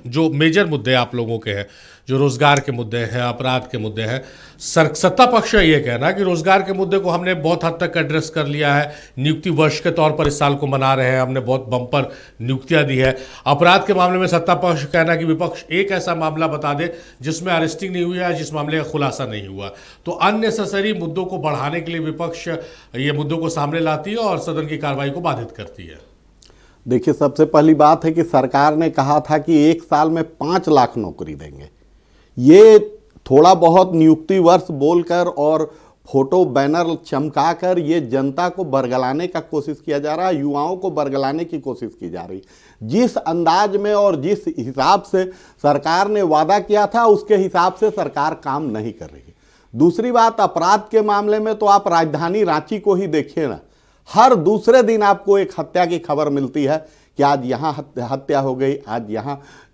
जो मेजर मुद्दे आप लोगों के हैं, जो रोजगार के मुद्दे हैं, अपराध के मुद्दे हैं। सत्ता पक्ष ये कहना कि रोजगार के मुद्दे को हमने बहुत हद तक एड्रेस कर लिया है, नियुक्ति वर्ष के तौर पर इस साल को मना रहे हैं, हमने बहुत बम्पर नियुक्तियां दी है। अपराध के मामले में सत्ता पक्ष कहना कि विपक्ष एक ऐसा मामला बता दे जिसमें अरेस्टिंग नहीं हुई है, जिस मामले का खुलासा नहीं हुआ। तो अननेसेसरी मुद्दों को बढ़ाने के लिए विपक्ष ये मुद्दों को सामने लाती है और सदन की कार्रवाई को बाधित करती है। देखिए, सबसे पहली बात है कि सरकार ने कहा था कि 1 साल में 5 लाख नौकरी देंगे। ये थोड़ा बहुत नियुक्ति वर्ष बोलकर और फोटो बैनर चमकाकर ये जनता को बरगलाने का कोशिश किया जा रहा है, युवाओं को बरगलाने की कोशिश की जा रही। जिस अंदाज में और जिस हिसाब से सरकार ने वादा किया था उसके हिसाब से सरकार काम नहीं कर रही है। दूसरी बात, अपराध के मामले में तो आप राजधानी रांची को ही देखिए ना, हर दूसरे दिन आपको एक हत्या की खबर मिलती है कि आज यहाँ हत्या हो गई, आज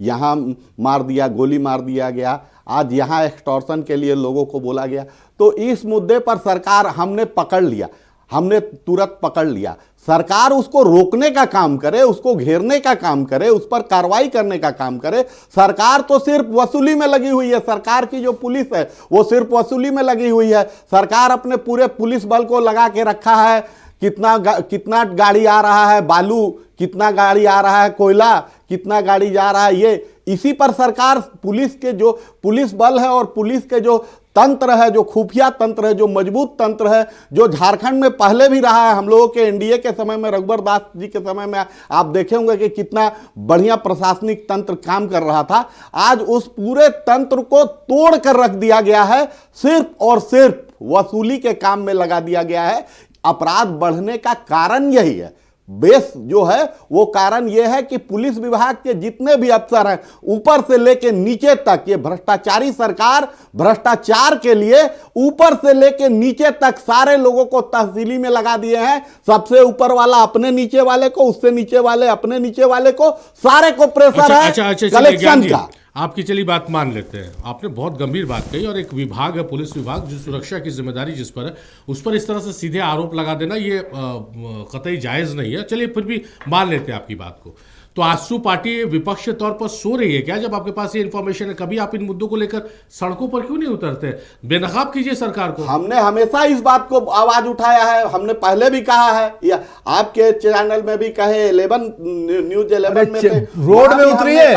यहाँ मार दिया, गोली मार दिया गया, आज यहाँ एक्सटॉर्शन के लिए लोगों को बोला गया। तो इस मुद्दे पर सरकार हमने तुरंत पकड़ लिया। सरकार उसको रोकने का काम करे, उसको घेरने का काम करे, उस पर कार्रवाई करने का काम करे। सरकार तो सिर्फ वसूली में लगी हुई है। सरकार की जो पुलिस है वो सिर्फ वसूली में लगी हुई है। सरकार अपने पूरे पुलिस बल को लगा के रखा है, कितना गाड़ी आ रहा है बालू, कितना गाड़ी आ रहा है कोयला, कितना गाड़ी जा रहा है, ये इसी पर सरकार पुलिस के जो पुलिस बल है और पुलिस के जो तंत्र है, जो खुफिया तंत्र है, जो मजबूत तंत्र है, जो झारखंड में पहले भी रहा है। हम लोगों के एनडीए के समय में, रघुवर दास जी के समय में आप देखे होंगे कि कितना बढ़िया प्रशासनिक तंत्र काम कर रहा था। आज उस पूरे तंत्र को तोड़ कर रख दिया गया है, सिर्फ और सिर्फ वसूली के काम में लगा दिया गया है। अपराध बढ़ने का कारण यही है, बेस जो है वो कारण यह है कि पुलिस विभाग के जितने भी अफसर हैं ऊपर से लेके नीचे तक, ये भ्रष्टाचारी सरकार भ्रष्टाचार के लिए ऊपर से लेके नीचे तक सारे लोगों को तहसीली में लगा दिए हैं। सबसे ऊपर वाला अपने नीचे वाले को, उससे नीचे वाले अपने नीचे वाले को, सारे को प्रेशर है कलेक्शन का। आपकी चली बात मान लेते हैं, आपने बहुत गंभीर बात कही और एक विभाग है पुलिस विभाग जो सुरक्षा की जिम्मेदारी जिस पर है, उस पर इस तरह से सीधे आरोप लगा देना ये कतई जायज़ नहीं है। चलिए फिर भी मान लेते हैं आपकी बात को। तो आजसू पार्टी विपक्ष के तौर पर सो रही है क्या जब आपके पास ये इन्फॉर्मेशन है? कभी आप इन मुद्दों को लेकर सड़कों पर क्यों नहीं उतरते? बेनकाब कीजिए सरकार को। हमने हमेशा इस बात को आवाज उठाया है, हमने पहले भी कहा है, या आपके चैनल में भी कहे, न्यूज 11 में रोड में उतरिए,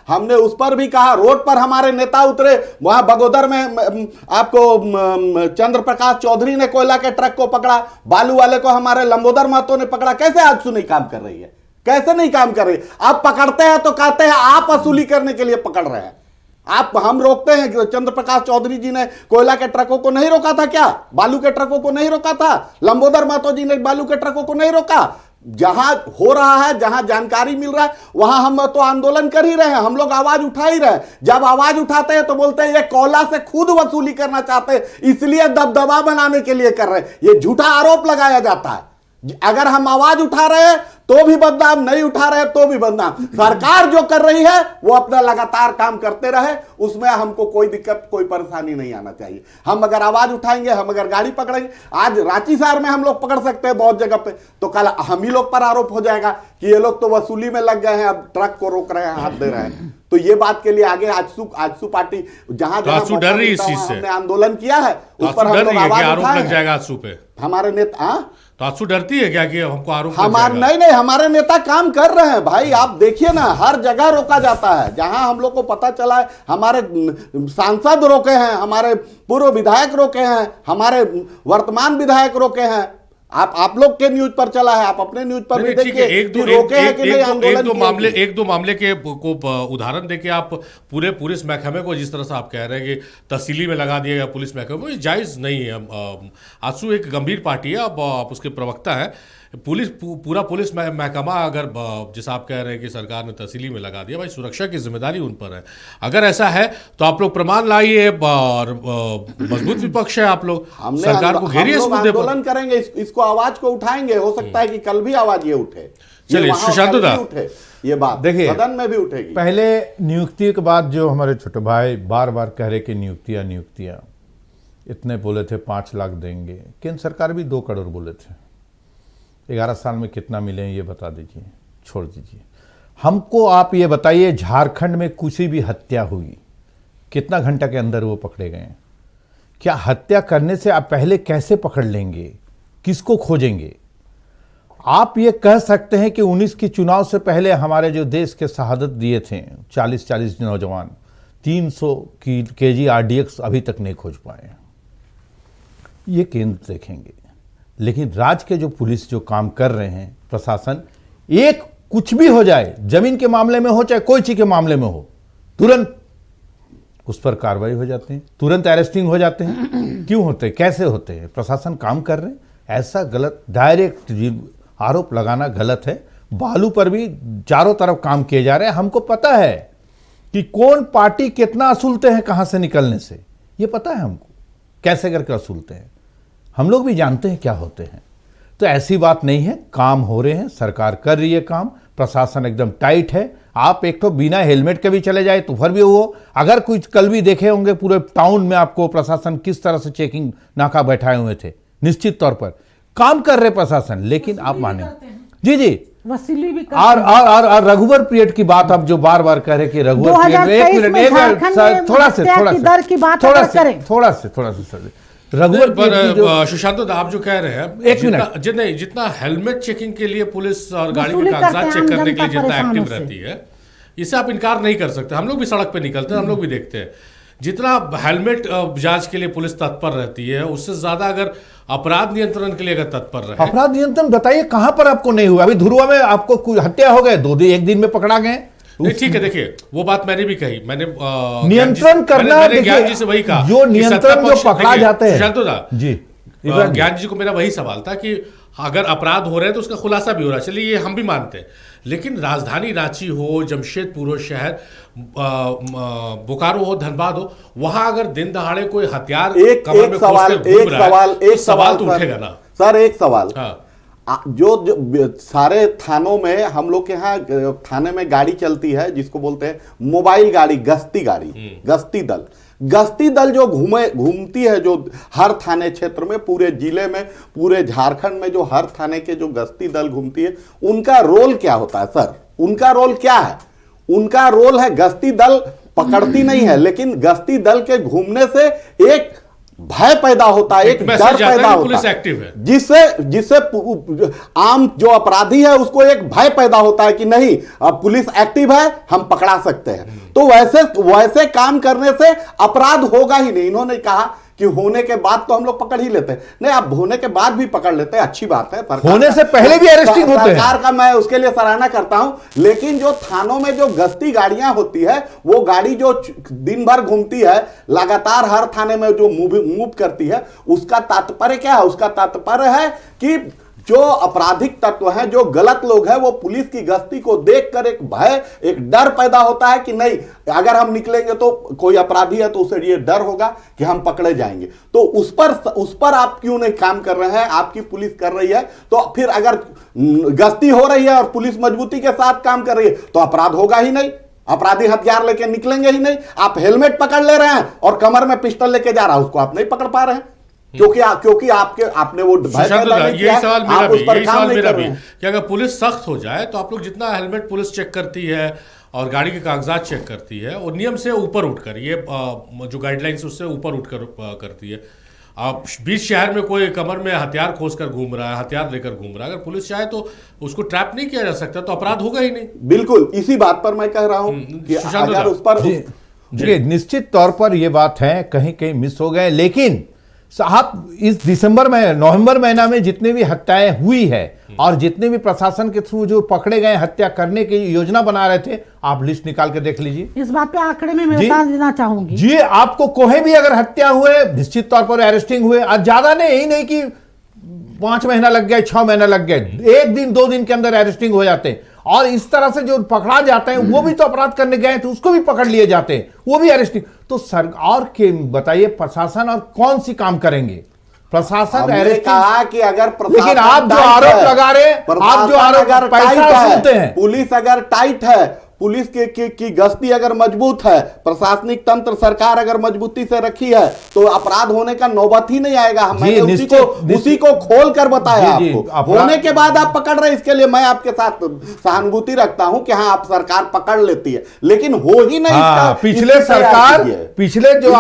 हमने उस पर भी कहा, रोड पर हमारे नेता उतरे। वहां बगोदर में आपको चंद्र प्रकाश चौधरी ने कोयला के ट्रक को पकड़ा, बालू वाले को हमारे लंबोदर महतो ने पकड़ा। कैसे आजसू नहीं काम कर रही है? कैसे नहीं काम कर रही? आप पकड़ते हैं तो कहते हैं आप वसूली करने के लिए पकड़ रहे हैं। हम रोकते हैं। चंद्र प्रकाश चौधरी जी ने कोयला के ट्रकों को नहीं रोका था क्या? बालू के ट्रकों को नहीं रोका था? लंबोदर महतो जी ने बालू के ट्रकों को नहीं रोका? जहां हो रहा है, जहां जानकारी मिल रहा है, वहां हम तो आंदोलन कर ही रहे हैं, हम लोग आवाज उठा ही रहे हैं। जब आवाज उठाते हैं तो बोलते हैं ये कोयला से खुद वसूली करना चाहते हैं, इसलिए दबदबा बनाने के लिए कर रहे हैं। ये झूठा आरोप लगाया जाता है। अगर हम आवाज उठा रहे हैं तो भी बदनाम, नहीं उठा रहे तो भी बदनाम। सरकार जो कर रही है वो अपना लगातार काम करते रहे, उसमें हमको कोई दिक्कत, कोई परेशानी नहीं आना चाहिए। हम अगर आवाज उठाएंगे, हम अगर गाड़ी पकड़ेंगे, आज रांची शहर में हम लोग पकड़ सकते हैं बहुत जगह पे, तो कल हम ही लोग पर आरोप हो जाएगा कि ये लोग तो वसूली में लग गए हैं, अब ट्रक को रोक रहे हैं, हाथ दे रहे हैं। तो ये बात के लिए आगे आजसू पार्टी जहां डर रही इस चीज से, हमने आंदोलन किया है, उस पर हम लोग आवाज आरोप लग जाएगा आजसू पे। हमारे नेता तो आजसू डरती है क्या कि हमको आरोप? नहीं, हमारे नेता काम कर रहे हैं भाई। आप देखिए ना, हर जगह रोका जाता है। जहां हम लोग को पता चला है, हमारे सांसद रोके हैं, हमारे पूर्व विधायक रोके हैं, हमारे वर्तमान विधायक रोके हैं। आप लोग के न्यूज पर चला है, आप अपने न्यूज पर भी देखिए। एक दो मामले के को उदाहरण देके आप पूरे पुलिस महकमे को जिस तरह से आप कह रहे हैं कि तहसीली में लगा दिया गया पुलिस महकमे को, ये जायज नहीं है। आजसू एक गंभीर पार्टी है, आप उसके प्रवक्ता है। पूरा पुलिस महकमा अगर जैसा आप कह रहे हैं कि सरकार ने तहसीली में लगा दिया, भाई सुरक्षा की जिम्मेदारी उन पर है। अगर ऐसा है तो आप लोग प्रमाण लाइए और मजबूत विपक्ष है, आप लोग सरकार को घेरिए इस मुद्दे पर। आंदोलन करेंगे, इसको आवाज को उठाएंगे। हो सकता है कि कल भी आवाज ये उठे। चलिए सुशांत दा, ये बात देखिए सदन में भी उठेगी। पहले नियुक्ति के बाद जो हमारे छोटे भाई बार बार कह रहे कि नियुक्तियां इतने बोले थे, 5 लाख देंगे। केंद्र सरकार भी 2 करोड़ बोले थे। 11 साल में कितना मिले ये बता दीजिए, छोड़ दीजिए। हमको आप ये बताइए, झारखंड में किसी भी हत्या हुई, कितना घंटा के अंदर वो पकड़े गए हैं? क्या हत्या करने से आप पहले कैसे पकड़ लेंगे? किसको खोजेंगे? आप ये कह सकते हैं कि 19 की चुनाव से पहले हमारे जो देश के शहादत दिए थे 40-40 नौजवान, 300 केजी RDX अभी तक नहीं खोज पाए। ये केंद्र देखेंगे, लेकिन राज्य के जो पुलिस जो काम कर रहे हैं, प्रशासन, एक कुछ भी हो जाए, जमीन के मामले में हो चाहे कोई चीज के मामले में हो, तुरंत उस पर कार्रवाई हो जाती है, तुरंत अरेस्टिंग हो जाते हैं। क्यों होते हैं? कैसे होते हैं? प्रशासन काम कर रहे हैं? ऐसा गलत डायरेक्ट आरोप लगाना गलत है। बालू पर भी चारों तरफ काम किए जा रहे हैं। हमको पता है कि कौन पार्टी कितना असूलते हैं, कहां से निकलने से, ये पता है हमको, कैसे करके असूलते हैं। हम लोग भी जानते हैं क्या होते हैं। तो ऐसी बात नहीं है, काम हो रहे हैं, सरकार कर रही है काम, प्रशासन एकदम टाइट है। आप एक तो बिना हेलमेट के भी चले जाए तो फिर भी वो, अगर कुछ कल भी देखे होंगे पूरे टाउन में आपको प्रशासन किस तरह से चेकिंग नाका बैठाए हुए थे, निश्चित तौर पर काम कर रहे प्रशासन। लेकिन आप माने जी वसीली भी और रघुवर पीरियड की बात आप जो बार बार कह रहे कि रघुवर पीरियड, थोड़ा से रघुवर पर सुशांत, आप जो कह रहे हैं, एक मिनट, जितना हेलमेट चेकिंग के लिए पुलिस और गाड़ी के कागजात चेक करने के लिए जितना एक्टिव रहती है, इससे आप इनकार नहीं कर सकते। हम लोग भी सड़क पे निकलते हैं, हम लोग भी देखते हैं, जितना हेलमेट जांच के लिए पुलिस तत्पर रहती है, उससे ज्यादा अगर अपराध नियंत्रण के लिए अगर तत्पर रहे। अपराध नियंत्रण बताइए कहां पर आपको नहीं हुआ? अभी धुरुआ में आपको कोई हत्या हो गए, एक दिन में पकड़ा गए। ठीक है, देखिए वो बात मैंने भी कही, मैंने नियंत्रण करना, ज्ञान जी से वही कहा, जो नियंत्रण जो पकड़ा जाते हैं जी, ज्ञान जी को मेरा वही सवाल था कि अगर अपराध हो रहे हैं तो उसका खुलासा भी हो रहा है, चलिए ये हम भी मानते हैं, लेकिन राजधानी रांची हो, जमशेदपुर हो शहर, बोकारो हो, धनबाद हो, वहां अगर दिन दहाड़े कोई हथियार कमर में एक सवाल तो उठेगा ना सर। एक सवाल, जो सारे थानों में, हम लोग के यहाँ थाने में गाड़ी चलती है जिसको बोलते हैं मोबाइल गाड़ी, गश्ती दल जो घूमती है, जो हर थाने क्षेत्र में, पूरे जिले में, पूरे झारखंड में जो हर थाने के जो गश्ती दल घूमती है, उनका रोल क्या होता है सर? उनका रोल क्या है? उनका रोल है, गश्ती दल पकड़ती नहीं है, लेकिन गश्ती दल के घूमने से एक भय पैदा होता है, एक डर पैदा होता है, जिससे आम जो अपराधी है उसको एक भय पैदा होता है कि नहीं, अब पुलिस एक्टिव है, हम पकड़ा सकते हैं। तो वैसे काम करने से अपराध होगा ही नहीं। इन्होंने कहा कि होने के बाद तो हम लोग पकड़ ही लेते हैं, नहीं, आप होने के बाद भी पकड़ लेते हैं, अच्छी बात है, होने से पहले भी अरेस्टिंग होते हैं, सरकार का मैं उसके लिए सराहना करता हूं। लेकिन जो थानों में जो गश्ती गाड़ियां होती है, वो गाड़ी जो दिन भर घूमती है, लगातार हर थाने में जो मूव करती है, उसका तात्पर्य क्या है? उसका तात्पर्य है कि जो आपराधिक तत्व हैं, जो गलत लोग हैं, वो पुलिस की गश्ती को देखकर एक भय, एक डर पैदा होता है कि नहीं, अगर हम निकलेंगे तो कोई अपराधी है तो उसे ये डर होगा कि हम पकड़े जाएंगे। तो उस पर आप क्यों नहीं काम कर रहे हैं? आपकी पुलिस कर रही है, तो फिर अगर गश्ती हो रही है और पुलिस मजबूती के साथ काम कर रही है तो अपराध होगा ही नहीं, अपराधी हथियार लेके निकलेंगे ही नहीं। आप हेलमेट पकड़ ले रहे हैं और कमर में पिस्टल लेके जा रहा है, उसको आप नहीं पकड़ पा रहे हैं, क्योंकि आपने वो यही सवाल मेरा भी कि अगर पुलिस सख्त हो जाए तो आप लोग जितना हेलमेट पुलिस चेक करती है और गाड़ी के कागजात चेक करती है, और नियम से ऊपर उठकर, ये जो गाइडलाइंस उससे ऊपर उठकर करती है। आप बीच शहर में कोई कमर में हथियार खोस कर घूम रहा है, हथियार लेकर घूम रहा है, अगर पुलिस चाहे तो उसको ट्रैप नहीं किया जा सकता, तो अपराध होगा ही नहीं। बिल्कुल, इसी बात पर मैं कह रहा हूं कि अगर उस पर निश्चित तौर पर यह बात है, कहीं कहीं मिस हो गए। लेकिन साहब, इस नवंबर महीना में जितने भी हत्याएं हुई है और जितने भी प्रशासन के थ्रू जो पकड़े गए हत्या करने की योजना बना रहे थे, आप लिस्ट निकाल के देख लीजिए। इस बात पे आंकड़े में मैं बता देना चाहूंगी जी, आपको कोई भी अगर हत्या हुए, निश्चित तौर पर अरेस्टिंग हुए, और ज्यादा नहीं, यही नहीं कि 5 महीना लग गए, 6 महीना लग गए, 1 दिन 2 दिन के अंदर अरेस्टिंग हो जाते हैं। और इस तरह से जो पकड़ा जाते हैं, वो भी तो अपराध करने गए थे, उसको भी पकड़ लिए जाते हैं, वो भी अरेस्टिंग। तो सरकार के बताइए, प्रशासन और कौन सी काम करेंगे? प्रशासन कहा कि अगर लेकिन आप जो आरोप लगा रहे, आप जो आरोप पैसा सुनते हैं, पुलिस अगर टाइट है, पुलिस की गश्ती अगर मजबूत है, प्रशासनिक तंत्र सरकार अगर मजबूती से रखी है, तो अपराध होने का नौबत ही नहीं आएगा। मैंने उसी को खोल कर बताया आपको। होने के बाद आप पकड़ रहे, इसके लिए मैं आपके साथ सहानुभूति रखता हूं कि हाँ, आप सरकार पकड़ लेती है, लेकिन हो ही नहीं। पिछले सरकार, पिछले जो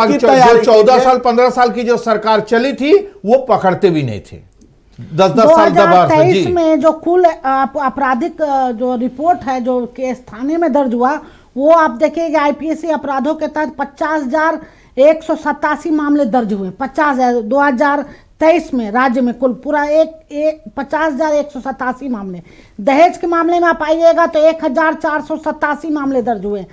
14 साल 15 साल की जो सरकार चली थी, वो पकड़ते भी नहीं थे। 10-10 साल 2023 में जो कुल आपराधिक जो रिपोर्ट है, जो केस थाने में दर्ज हुआ, वो आप देखिएगा आईपीसी अपराधों के तहत 50,187 मामले दर्ज हुए। 2023 में राज्य में कुल पूरा 50,187 मामले। दहेज के मामले में आप आइएगा तो 1,487 मामले दर्ज हुए।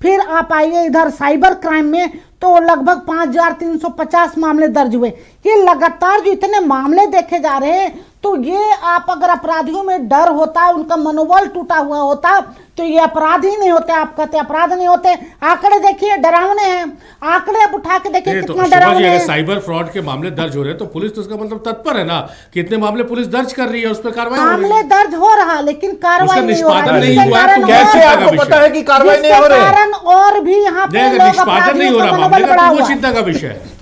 फिर आप आइए इधर साइबर क्राइम में तो लगभग 5,350 मामले दर्ज हुए। ये लगातार जो इतने मामले देखे जा रहे हैं, तो ये आप अगर अपराधियों में डर होता, उनका मनोबल टूटा हुआ होता, तो ये अपराध ही नहीं होते। आप कहते अपराध नहीं होते, आंकड़े देखिए डरावने हैं। आंकड़े आप उठा के देखिए कितना डरावने हैं। साइबर फ्रॉड के मामले दर्ज हो रहे हैं तो पुलिस तो इसका मतलब तत्पर है ना, कितने मामले पुलिस दर्ज कर रही है, उस पर कार्रवाई हो रही है। मामले दर्ज हो रहा, लेकिन कार्रवाई नहीं हो रहा। कैसे आपको पता है कि कार्रवाई नहीं हो रही है? और भी यहाँ पे निष्पादन नहीं हो रहा मामले का, तो वो चिंता का विषय है।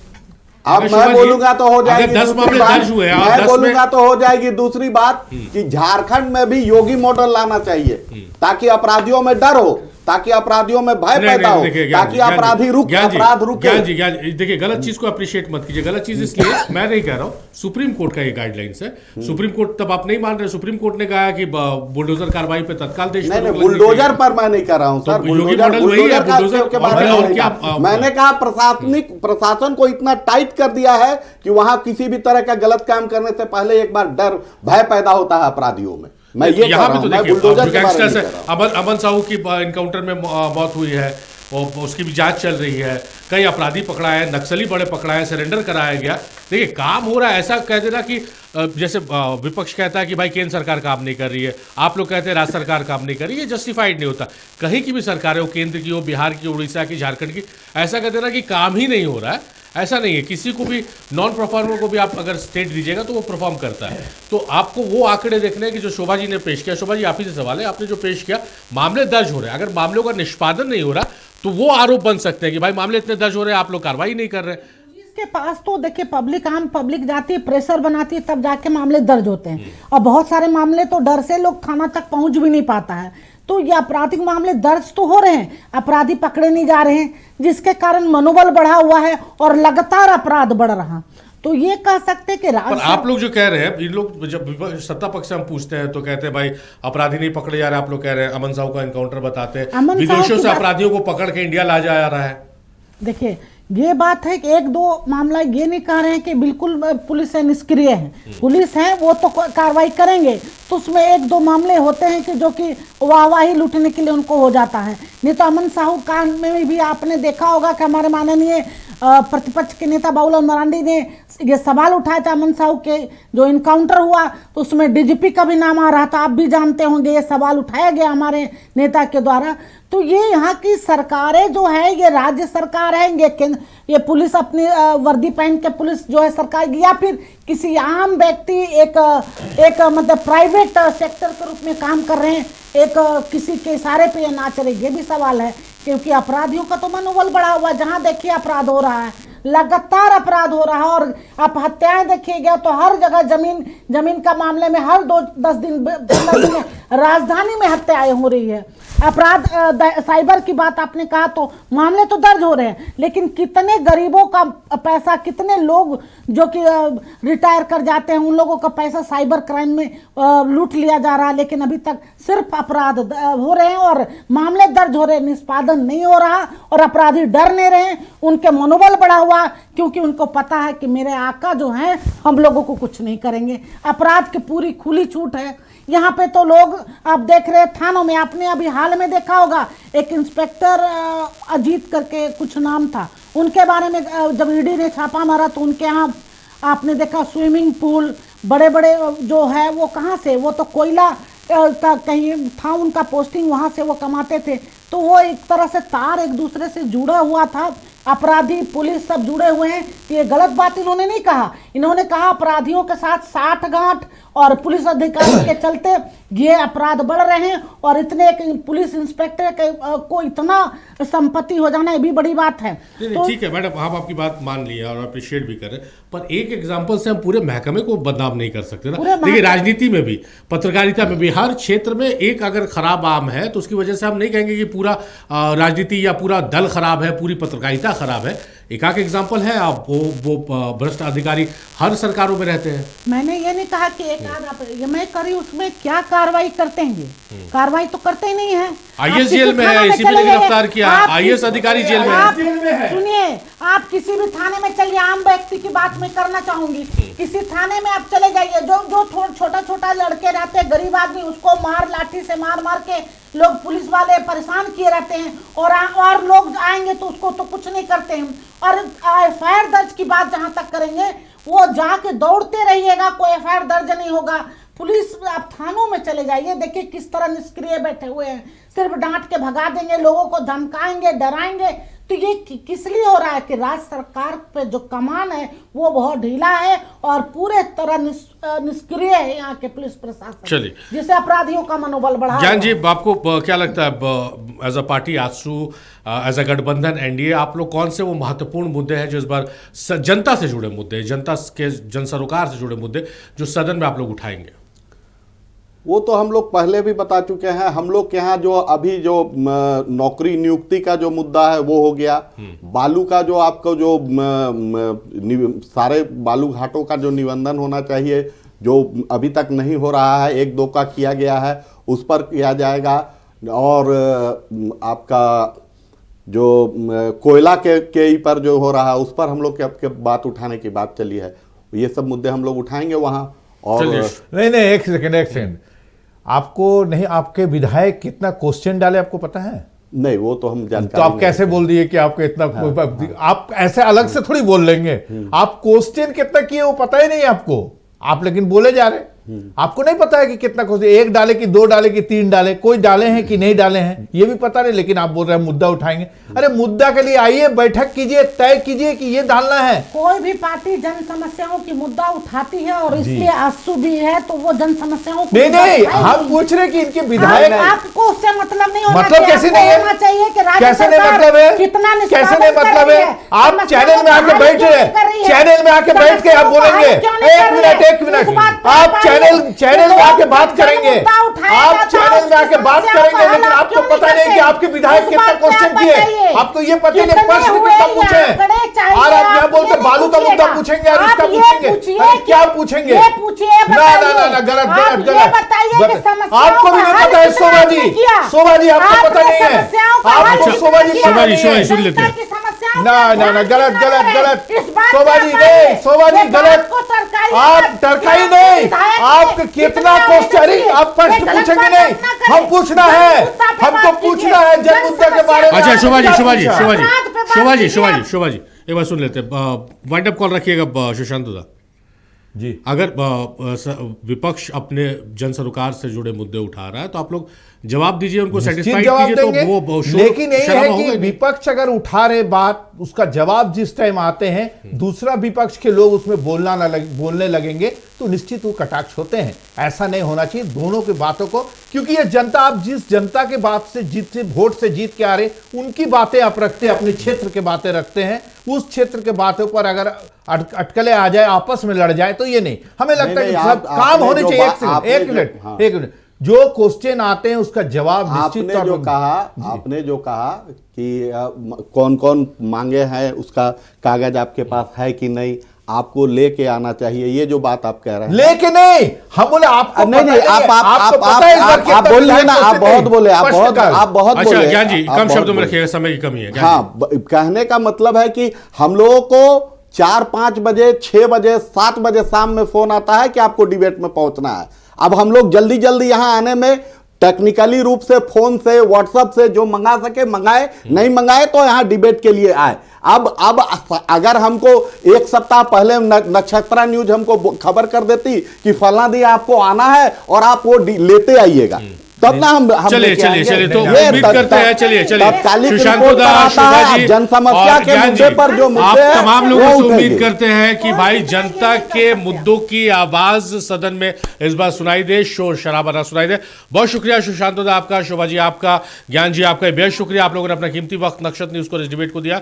अब मैं बोलूंगा तो हो जाएगी, 10 मामले दर्ज हुए, मैं बोलूंगा तो हो जाएगी। दूसरी बात कि झारखंड में भी योगी मॉडल लाना चाहिए, ताकि अपराधियों में डर हो, ताकि अपराधियों में भय पैदा हो, ताकि अपराधी अपराध रुके। ज्ञान जी देखिए, गलत चीज को अप्रिशिएट मत कीजिए। गलत चीज इसलिए मैं नहीं कह रहा हूं, सुप्रीम कोर्ट का ये गाइडलाइंस है। सुप्रीम कोर्ट तब आप नहीं मान रहे, सुप्रीम कोर्ट ने कहा कि बुलडोजर कार्रवाई पे तत्काल देश नहीं, बुलडोजर पर मैं नहीं कर रहा हूं सर। बुलडोजर के बारे में मैंने कहा प्रशासन को इतना टाइट कर दिया है कि वहां किसी भी तरह का गलत काम करने से पहले एक बार डर भय पैदा होता है अपराधियों में। मैं ये यहाँ पे तो देखिए, अमन साहू की इनकाउंटर में मौत हुई है, उसकी भी जांच चल रही है। कई अपराधी पकड़ा है, नक्सली बड़े पकड़ा है, सरेंडर कराया गया। देखिए काम हो रहा है। ऐसा कह देना कि जैसे विपक्ष कहता है कि भाई केंद्र सरकार काम नहीं कर रही है, आप लोग कहते हैं राज्य सरकार काम नहीं कर रही है, जस्टिफाइड नहीं होता। कहीं की भी सरकारें हो, केंद्र की हो, बिहार की, उड़ीसा की, झारखंड की, ऐसा कह देना कि काम ही नहीं हो रहा है, ऐसा नहीं है। किसी को भी नॉन परफॉर्मर को भी आप अगर स्टेट दीजिएगा तो वो परफॉर्म करता है। तो आपको वो आंकड़े देखने हैं कि जो शोभा जी ने पेश किया। शोभा जी आप ही से सवाल है, आपने जो पेश किया, मामले दर्ज हो रहे हैं, अगर मामलों का निष्पादन नहीं हो रहा तो वो आरोप बन सकते हैं कि भाई मामले इतने दर्ज हो रहे हैं, आप लोग कार्रवाई नहीं कर रहे। इसके पास तो देखिए आम पब्लिक जाती है, प्रेशर बनाती है, तब जाके मामले दर्ज होते हैं। और बहुत सारे मामले तो डर से लोग थाना तक पहुंच भी नहीं पाता है। तो ये आपराधिक मामले दर्ज तो हो रहे हैं, अपराधी पकड़े नहीं जा रहे हैं, जिसके कारण मनोबल बढ़ा हुआ है और लगातार अपराध बढ़ रहा। तो ये कह सकते कि आप लोग जो कह रहे हैं, इन लोग जब सत्ता पक्ष से हम पूछते हैं तो कहते हैं भाई अपराधी नहीं पकड़े जा रहे। आप लोग कह रहे हैं, अमन साहू का एनकाउंटर बताते हैं, विदेशों से अपराधियों को पकड़ के इंडिया ला जाया रहा है। देखिए ये बात है कि एक दो मामला ये नहीं कह रहे हैं कि बिल्कुल पुलिस है निष्क्रिय है। पुलिस है वो तो कार्रवाई करेंगे, तो उसमें एक दो मामले होते हैं कि जो कि वाहवाही लूटने के लिए उनको हो जाता है। नहीं तो अमन साहू कांड में भी आपने देखा होगा कि हमारे माननीय प्रतिपक्ष के नेता बाबूलाल मरांडी ने ये सवाल उठाया था, अमन साहू के जो इनकाउंटर हुआ तो उसमें डीजीपी का भी नाम आ रहा था। आप भी जानते होंगे, ये सवाल उठाया गया हमारे नेता के द्वारा। तो ये यहाँ की सरकारें जो है, ये राज्य सरकार है, ये पुलिस अपनी वर्दी पहन के पुलिस जो है सरकार, या फिर किसी आम व्यक्ति एक मतलब प्राइवेट सेक्टर के रूप में काम कर रहे हैं, एक किसी के इशारे पे ये नाच रहे, ये भी सवाल है। क्योंकि अपराधियों का तो मनोबल बढ़ा हुआ, जहां देखिए अपराध हो रहा है, लगातार अपराध हो रहा है। और आप हत्याएं देखिएगा तो हर जगह जमीन का मामले में हर 10 दिन 15 दिन में राजधानी में हत्याएं हो रही है। अपराध साइबर की बात आपने कहा तो मामले तो दर्ज हो रहे हैं, लेकिन कितने गरीबों का पैसा, कितने लोग जो कि रिटायर कर जाते हैं, उन लोगों का पैसा साइबर क्राइम में लूट लिया जा रहा है। लेकिन अभी तक सिर्फ अपराध हो रहे हैं और मामले दर्ज हो रहे हैं, निष्पादन नहीं हो रहा और अपराधी डर नहीं रहे, उनके मनोबल बढ़ा हुआ, क्योंकि उनको पता है कि मेरे आका जो हैं हम लोगों को कुछ नहीं करेंगे। अपराध की पूरी खुली छूट है यहाँ पे। तो लोग आप देख रहे हैं थानों में, आपने अभी हाल में देखा होगा एक इंस्पेक्टर अजीत करके कुछ नाम था, उनके बारे में जब ईडी ने छापा मारा तो उनके यहाँ आपने देखा स्विमिंग पूल, बड़े बड़े जो है वो कहाँ से, वो तो कोयला का कहीं था उनका पोस्टिंग, वहाँ से वो कमाते थे। तो वो एक तरह से तार एक दूसरे से जुड़ा हुआ था अपराधी पुलिस सब जुड़े हुए हैं, तो ये गलत बात इन्होंने नहीं कहा। इन्होंने कहा अपराधियों के साथ साठगांठ और पुलिस अधिकारी के चलते ये अपराध बढ़ रहे हैं, और इतने एक पुलिस इंस्पेक्टर को इतना संपत्ति हो जाना ये भी बड़ी बात है। तो ठीक है मैडम, हम आपकी बात मान ली और अप्रिशिएट भी कर रहे हैं, पर एक एग्जांपल से हम पूरे महकमे को बदनाम नहीं कर सकते ना। देखिए राजनीति में भी, पत्रकारिता में भी, हर क्षेत्र में एक अगर खराब आम है तो उसकी वजह से हम नहीं कहेंगे कि पूरा राजनीति या पूरा दल खराब है, पूरी पत्रकारिता खराब है। एक आध एग्जाम्पल है, आप वो भ्रष्ट अधिकारी हर सरकारों में रहते हैं। मैंने ये नहीं कहा कि एक आध ये मैं करी, उसमें क्या कार्रवाई करते हैं? कार्रवाई तो करते ही नहीं है। आईएएस जेल में है, इसी ने गिरफ्तार किया, आईएएस अधिकारी जेल में है। सुनिए, आप किसी भी थाने में चलिए, आम व्यक्ति की बात मैं करना चाहूंगी, किसी थाने में आप चले जाइए, जो छोटा छोटा लड़के रहते हैं, गरीब आदमी, उसको लाठी से मार के लोग पुलिस वाले परेशान किए रहते हैं, और लोग आएंगे तो उसको तो कुछ नहीं करते हैं। और एफआईआर दर्ज की बात जहां तक करेंगे, वो जाके दौड़ते रहिएगा, कोई एफआईआर दर्ज नहीं होगा। पुलिस, आप थानों में चले जाइए, देखिए किस तरह निष्क्रिय बैठे हुए हैं, सिर्फ डांट के भगा देंगे, लोगों को धमकाएंगे, डराएंगे। तो ये किस लिए हो रहा है कि राज्य सरकार पे जो कमान है वो बहुत ढीला है और पूरे तरह निष्क्रिय है यहाँ के पुलिस प्रशासन, चलिए, जिससे अपराधियों का मनोबल बढ़ा। ज्ञान जी, आपको क्या लगता है as a party AJSU, as a गठबंधन एनडीए, आप लोग कौन से वो महत्वपूर्ण मुद्दे हैं जो इस बार जनता से जुड़े मुद्दे, जनता के जन सरोकार से जुड़े मुद्दे जो सदन में आप लोग उठाएंगे? वो तो हम लोग पहले भी बता चुके हैं। हम लोग के यहाँ जो अभी जो नौकरी नियुक्ति का जो मुद्दा है वो हो गया, बालू का जो आपको जो सारे बालू घाटों का जो निबंधन होना चाहिए, जो अभी तक नहीं हो रहा है, 1-2 का किया गया है, उस पर किया जाएगा। और आपका जो कोयला के पर जो हो रहा है उस पर हम लोग के बात उठाने की बात चली है। ये सब मुद्दे हम लोग उठाएंगे वहाँ। और नहीं, एक सेकंड, आपको नहीं, आपके विधायक कितना क्वेश्चन डाले आपको पता है? नहीं, वो तो हम जानकारी। तो आप कैसे बोल दिए कि आपको इतना? आप ऐसे अलग से थोड़ी बोल लेंगे। आप क्वेश्चन कितना किए वो पता ही नहीं आपको, आप लेकिन बोले जा रहे। आपको नहीं पता है कि कितना क्वेश्चन, 1 डाले कि 2 डाले कि 3 डाले, कोई डाले हैं कि नहीं डाले हैं ये भी पता नहीं, लेकिन आप बोल रहे हैं मुद्दा उठाएंगे। अरे मुद्दा के लिए आइए, बैठक कीजिए, तय कीजिए कि ये डालना है। कोई भी पार्टी जन समस्याओं की मुद्दा उठाती है और इसलिए आंसू भी है, तो वो जन समस्याओं को नहीं, हम पूछ रहे कि इनके विधायक, आपको उससे मतलब नहीं होना, मतलब कैसे नहीं है? चाहिए कि राज्य कैसे नहीं मतलब है? कितना कैसे नहीं मतलब है? आप चैनल में आके बैठ रहे हैं, चैनल में आके बैठ के आप बोलेंगे। एक मिनट, आप चैनल में आके बात करेंगे, आप चैनल में आके बात करेंगे, लेकिन आपको पता नहीं कि आपके विधायक कितना क्वेश्चन किए, आपको ये पता नहीं प्रश्न कितना पूछे। और आप यहाँ बोलते बालू का मुद्दा पूछेंगे और इसका पूछेंगे, अरे क्या पूछेंगे? ना, गलत। आपको भी नहीं पता है शोभा जी, आपको पता नहीं है, आपको शोभा जी सुन लेते हैं। ना, गलत। शोभा जी गलत। आप टरकाई नहीं, आप कितना क्वेश्चन, आप प्रश्न पूछेंगे नहीं, हम पूछना है, हमको पूछना है जन मुद्दा के बारे में। अच्छा शोभा जी एक बार सुन लेते हैं, वाइंड अप कॉल रखिएगा सुशांत दा जी। अगर विपक्ष अपने जन सरोकार से जुड़े मुद्दे उठा रहा है तो आप लोग जवाब दीजिए, उनको सेटिस्फाइड कीजिए, तो वो लेकिन यही है कि विपक्ष अगर उठा रहे बात, उसका जवाब जिस टाइम आते हैं दूसरा विपक्ष के लोग उसमें बोलने लगेंगे तो निश्चित वो कटाक्ष होते हैं। ऐसा नहीं होना चाहिए दोनों की बातों को, क्योंकि ये जनता, आप जिस जनता के बात से वोट से जीत के आ रहे उनकी बातें आप रखते हैं, अपने क्षेत्र के बातें रखते हैं, उस क्षेत्र के बातों पर अगर अटकले आ जाए, आपस में लड़ जाए तो ये नहीं, हमें लगता है सब काम होने चाहिए। एक मिनट, जो क्वेश्चन आते हैं उसका जवाब निश्चित तौर पर आपने जो कहा कि कौन कौन मांगे हैं, उसका कागज आपके पास है कि नहीं, आपको लेके आना चाहिए, ये जो बात आप कह रहे हैं। लेके नहीं, हम बोले आपको नहीं, आप बोलिए ना, आप बहुत बोले। अच्छा ज्ञान जी, कम शब्दों में रखिएगा, समय की कमी है। हाँ, कहने का मतलब है कि हम लोगों को 4-5 बजे, 6 बजे, 7 बजे शाम में फोन आता है कि आपको डिबेट में पहुंचना है। अब हम लोग जल्दी यहां आने में टेक्निकली रूप से फोन से, व्हाट्सएप से जो मंगा सके मंगाए, नहीं मंगाए तो यहां डिबेट के लिए आए। अब अगर हमको 1 सप्ताह पहले नक्षत्रा न्यूज हमको खबर कर देती कि फला दिन आपको आना है और आप वो लेते आइएगा, तब ना हम चलिए लेके चलिए आएंगे। चलिए तो ये उम्मीद करते हैं चलिए चलिए तात्कालिक सुशांत रिपोर्ट दा, पर आता शोभा है, जी जन समस्या और के ज्ञान मुद्दे जी, पर जो आप मुद्दे हैं, तमाम लोगों वो से उम्मीद उठेंगे। करते हैं कि भाई जनता के मुद्दों की आवाज सदन में इस बार सुनाई दे, शोर शराबा ना सुनाई दे। बहुत शुक्रिया सुशांत दा आपका, शोभा जी आपका, ज्ञान जी आपका, बेहद शुक्रिया आप लोगों ने अपना कीमती वक्त नक्षत्र न्यूज को इस डिबेट को दिया।